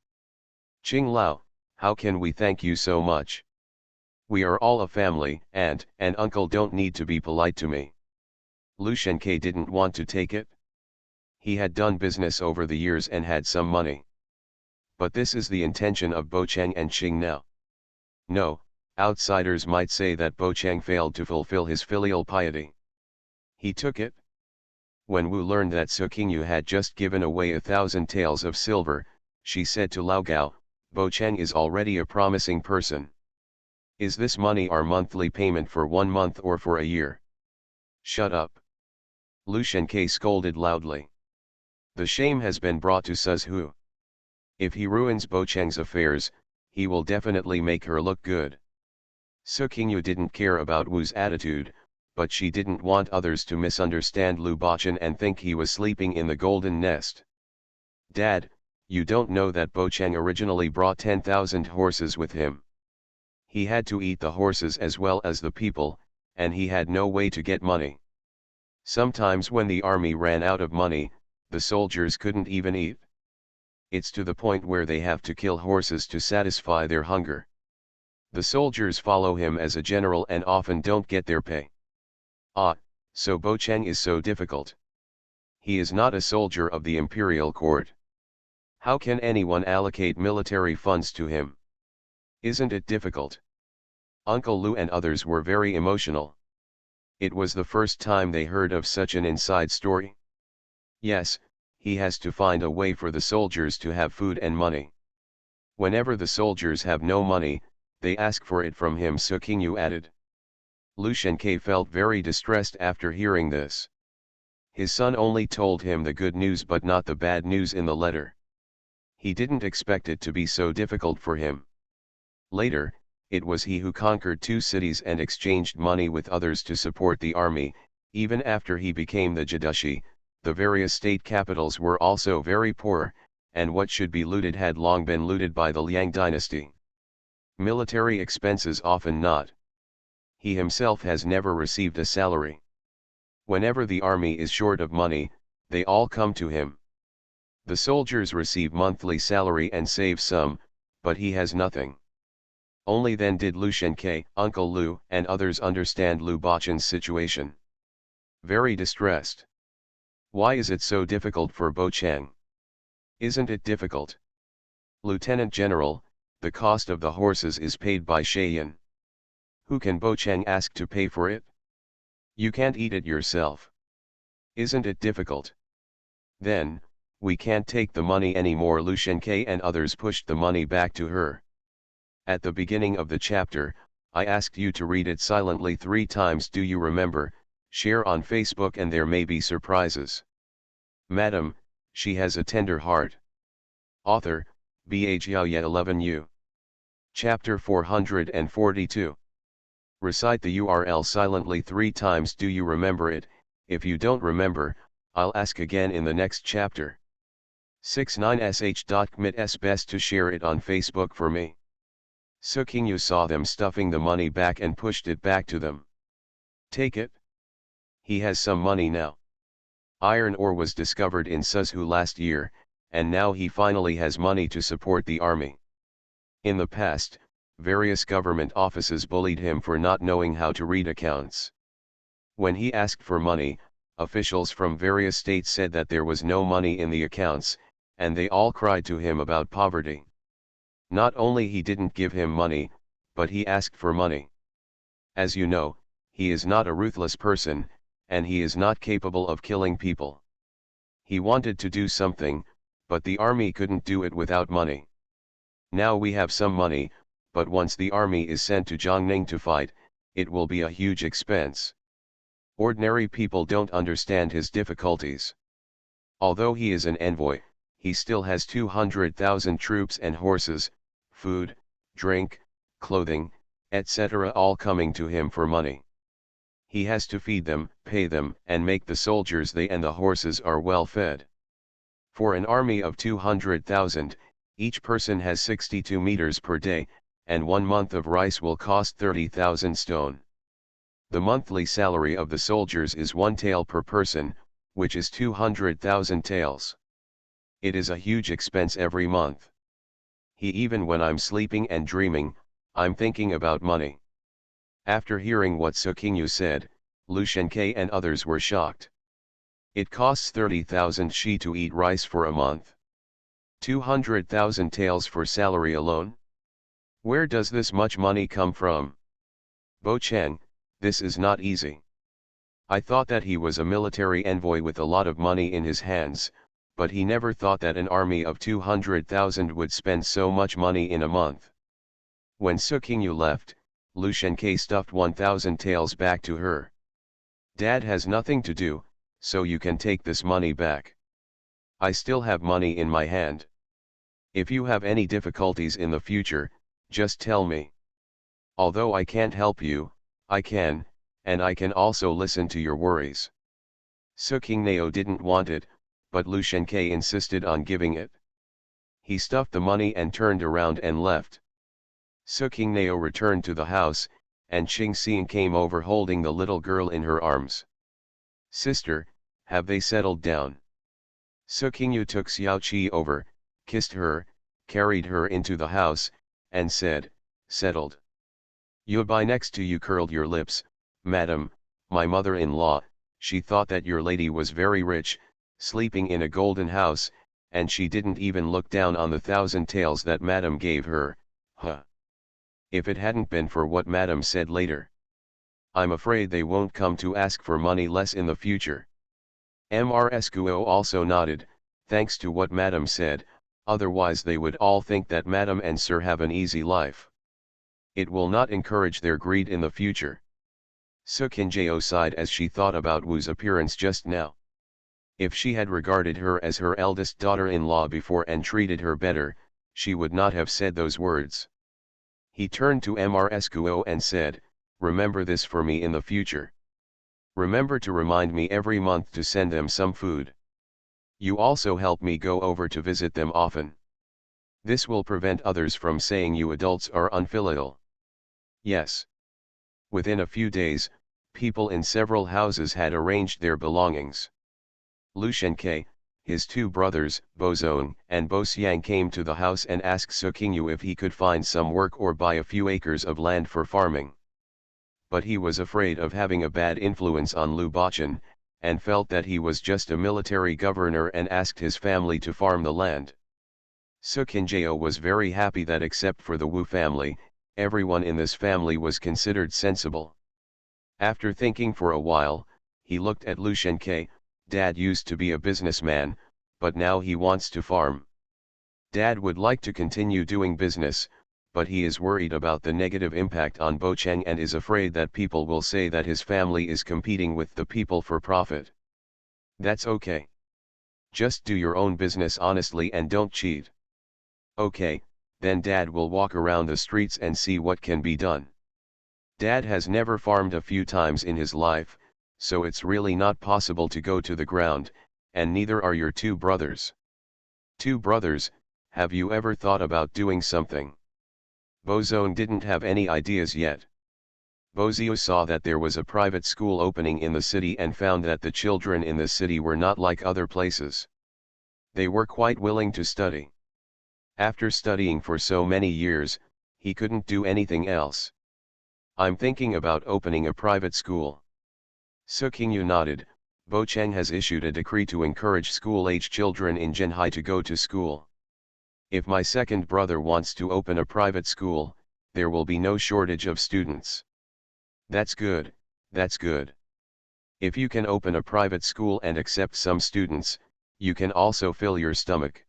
Qing Lao, how can we thank you so much? We are all a family, aunt and uncle don't need to be polite to me. Lu Shenke didn't want to take it. He had done business over the years and had some money. But this is the intention of Bo Chang and Qing now. No, outsiders might say that Bo Chang failed to fulfill his filial piety. He took it. When Wu learned that Su Qingyu had just given away 1,000 taels of silver, she said to Lao Gao, Bo Chang is already a promising person. Is this money our monthly payment for 1 month or for a year? Shut up. Lu Shenke scolded loudly. The shame has been brought to Suzhu. If he ruins Bo Chang's affairs, he will definitely make her look good. Su Qingyu didn't care about Wu's attitude, but she didn't want others to misunderstand Lu Bachan and think he was sleeping in the golden nest. Dad, you don't know that Bo Chang originally brought 10,000 horses with him. He had to eat the horses as well as the people, and he had no way to get money. Sometimes when the army ran out of money, the soldiers couldn't even eat. It's to the point where they have to kill horses to satisfy their hunger. The soldiers follow him as a general and often don't get their pay. Ah, so Bo Chang is so difficult. He is not a soldier of the imperial court. How can anyone allocate military funds to him? Isn't it difficult? Uncle Lu and others were very emotional. It was the first time they heard of such an inside story. Yes, he has to find a way for the soldiers to have food and money. Whenever the soldiers have no money, they ask for it from him, Su Qingyu added. Lu Shenke felt very distressed after hearing this. His son only told him the good news but not the bad news in the letter. He didn't expect it to be so difficult for him. Later, it was he who conquered 2 cities and exchanged money with others to support the army. Even after he became the Jidushi, the various state capitals were also very poor, and what should be looted had long been looted by the Liang dynasty. Military expenses often not. He himself has never received a salary. Whenever the army is short of money, they all come to him. The soldiers receive monthly salary and save some, but he has nothing. Only then did Lu Shenke, Uncle Lu, and others understand Lu Bachan's situation. Very distressed. Why is it so difficult for Bo Chang? Isn't it difficult? Lieutenant General, the cost of the horses is paid by Shayan. Who can Bo Chang ask to pay for it? You can't eat it yourself. Isn't it difficult? Then, we can't take the money anymore. Lu Shenke and others pushed the money back to her. At the beginning of the chapter, I asked you to read it silently 3 times. Do you remember? Share on Facebook and there may be surprises. Madam, she has a tender heart. Author, Bhyaoye 11U. Chapter 442. Recite the URL silently 3 times. Do you remember it? If you don't remember, I'll ask again in the next chapter. 69sh.commit best to share it on Facebook for me. Su Qingyu saw them stuffing the money back and pushed it back to them. Take it. He has some money now. Iron ore was discovered in Suzhu last year, and now he finally has money to support the army. In the past, various government offices bullied him for not knowing how to read accounts. When he asked for money, officials from various states said that there was no money in the accounts, and they all cried to him about poverty. Not only he didn't give him money, but he asked for money. As you know, he is not a ruthless person, and he is not capable of killing people. He wanted to do something, but the army couldn't do it without money. Now we have some money, but once the army is sent to Jiangning to fight, it will be a huge expense. Ordinary people don't understand his difficulties. Although he is an envoy, he still has 200,000 troops and horses, food, drink, clothing, etc. all coming to him for money. He has to feed them, pay them, and make the soldiers they and the horses are well fed. For an army of 200,000, each person has 62 meters per day, and 1 month of rice will cost 30,000 stone. The monthly salary of the soldiers is 1 tael per person, which is 200,000 taels. It is a huge expense every month. Even when I'm sleeping and dreaming, I'm thinking about money. After hearing what Sukingyu said, Lu Shenke and others were shocked. It costs 30,000 shi to eat rice for a month. 200,000 taels for salary alone? Where does this much money come from? Bo Cheng, this is not easy. I thought that he was a military envoy with a lot of money in his hands, but he never thought that an army of 200,000 would spend so much money in a month. When Sukingyu left, Lu Shenke stuffed 1,000 taels back to her. Dad has nothing to do, so you can take this money back. I still have money in my hand. If you have any difficulties in the future, just tell me. Although I can't help you, I can, and I can also listen to your worries. Sukingyu didn't want it, but Lu Shenke insisted on giving it. He stuffed the money and turned around and left. Sukingyu returned to the house, and Qingxian came over holding the little girl in her arms. Sister, have they settled down? Sukingyu took Xiaoqi over, kissed her, carried her into the house, and said, settled. Yubai next to you curled your lips, Madam, my mother-in-law. She thought that your lady was very rich, sleeping in a golden house, and she didn't even look down on the 1,000 taels that Madam gave her, huh? If it hadn't been for what Madam said later, I'm afraid they won't come to ask for money less in the future. Mrskuo also nodded, thanks to what Madam said, otherwise they would all think that Madam and Sir have an easy life. It will not encourage their greed in the future. Sukinjeo sighed as she thought about Wu's appearance just now. If she had regarded her as her eldest daughter-in-law before and treated her better, she would not have said those words. He turned to Mrskuo and said, remember this for me in the future. Remember to remind me every month to send them some food. You also help me go over to visit them often. This will prevent others from saying you adults are unfilial. Yes. Within a few days, people in several houses had arranged their belongings. Lu Shenke, his two brothers, Bozong and Bo Xiang came to the house and asked Sukingyu if he could find some work or buy a few acres of land for farming. But he was afraid of having a bad influence on Lu Bachan, and felt that he was just a military governor and asked his family to farm the land. Sukinjeo was very happy that except for the Wu family, everyone in this family was considered sensible. After thinking for a while, he looked at Lu Shenke. Dad used to be a businessman, but now he wants to farm. Dad would like to continue doing business, but he is worried about the negative impact on Bo Cheng and is afraid that people will say that his family is competing with the people for profit. That's okay. Just do your own business honestly and don't cheat. Okay, then Dad will walk around the streets and see what can be done. Dad has never farmed a few times in his life, so it's really not possible to go to the ground, and neither are your two brothers. Two brothers, have you ever thought about doing something? Bozong didn't have any ideas yet. Bozio saw that there was a private school opening in the city and found that the children in the city were not like other places. They were quite willing to study. After studying for so many years, he couldn't do anything else. I'm thinking about opening a private school. Sukingyu nodded. Bo Cheng has issued a decree to encourage school-age children in Zhenhai to go to school. If my second brother wants to open a private school, there will be no shortage of students. That's good, that's good. If you can open a private school and accept some students, you can also fill your stomach.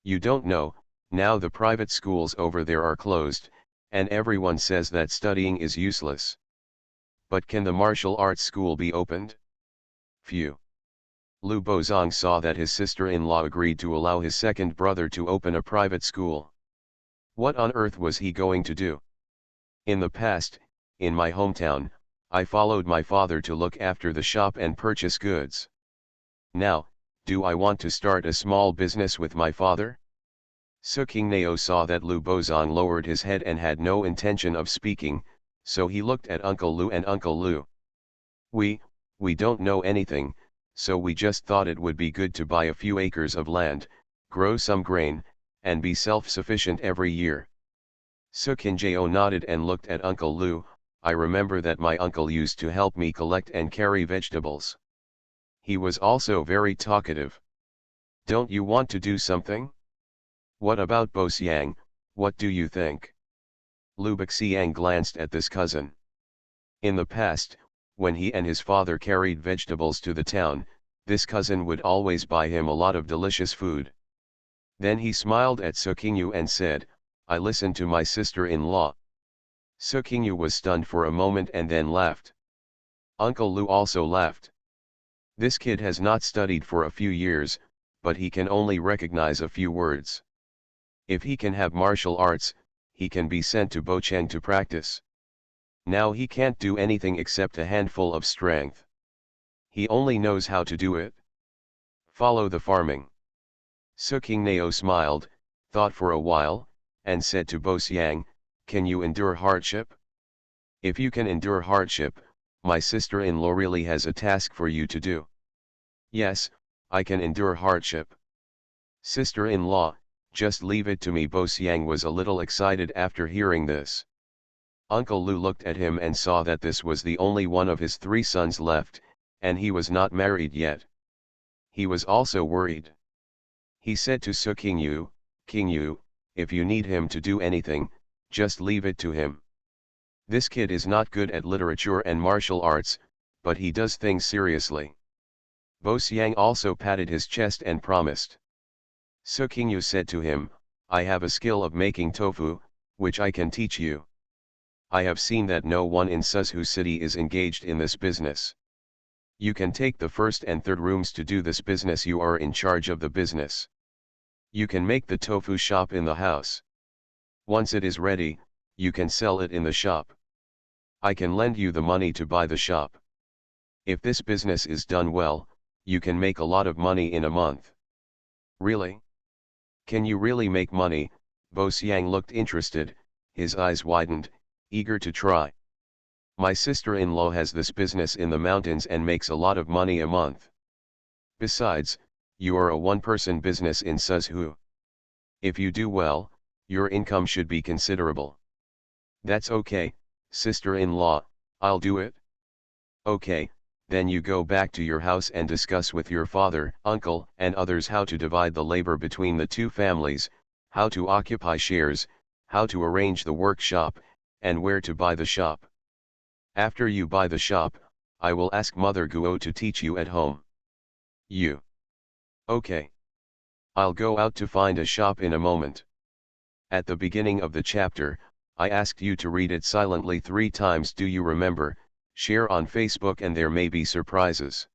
You don't know, now the private schools over there are closed, and everyone says that studying is useless. But can the martial arts school be opened? Phew. Lu Bozong saw that his sister-in-law agreed to allow his second brother to open a private school. What on earth was he going to do? In the past, in my hometown, I followed my father to look after the shop and purchase goods. Now, do I want to start a small business with my father? Sukingyu saw that Lu Bozong lowered his head and had no intention of speaking, so he looked at Uncle Lu and Uncle Lu. We don't know anything, so we just thought it would be good to buy a few acres of land, grow some grain, and be self-sufficient every year. Sukinjo nodded and looked at Uncle Lu. I remember that my uncle used to help me collect and carry vegetables. He was also very talkative. Don't you want to do something? What about Bo Xiang, what do you think? Lu Bixiang glanced at this cousin. In the past, when he and his father carried vegetables to the town, this cousin would always buy him a lot of delicious food. Then he smiled at Sukinyu and said, I listened to my sister-in-law. Sukinyu was stunned for a moment and then laughed. Uncle Lu also laughed. This kid has not studied for a few years, but he can only recognize a few words. If he can have martial arts, he can be sent to Bocheng to practice. Now he can't do anything except a handful of strength. He only knows how to do it. Follow the farming. Sukingnao smiled, thought for a while, and said to Bo Xiang, can you endure hardship? If you can endure hardship, my sister-in-law really has a task for you to do. Yes, I can endure hardship. Sister-in-law, just leave it to me. Bo Xiang was a little excited after hearing this. Uncle Lu looked at him and saw that this was the only one of his 3 sons left, and he was not married yet. He was also worried. He said to Sukinyu, Kingyu, if you need him to do anything, just leave it to him. This kid is not good at literature and martial arts, but he does things seriously. Bo Xiang also patted his chest and promised. Sukinyu said to him, I have a skill of making tofu, which I can teach you. I have seen that no one in Suzhou City is engaged in this business. You can take the 1st and 3rd rooms to do this business. You are in charge of the business. You can make the tofu shop in the house. Once it is ready, you can sell it in the shop. I can lend you the money to buy the shop. If this business is done well, you can make a lot of money in a month. Really? Can you really make money? Bo Xiang looked interested, his eyes widened, eager to try. My sister-in-law has this business in the mountains and makes a lot of money a month. Besides, you are a one-person business in Suzhou. If you do well, your income should be considerable. That's okay, sister-in-law, I'll do it. Okay, then you go back to your house and discuss with your father, uncle, and others how to divide the labor between the 2 families, how to occupy shares, how to arrange the workshop, and where to buy the shop. After you buy the shop, I will ask Mother Guo to teach you at home. You. Okay. I'll go out to find a shop in a moment. At the beginning of the chapter, I asked you to read it silently 3 times. Do you remember? Share on Facebook and there may be surprises.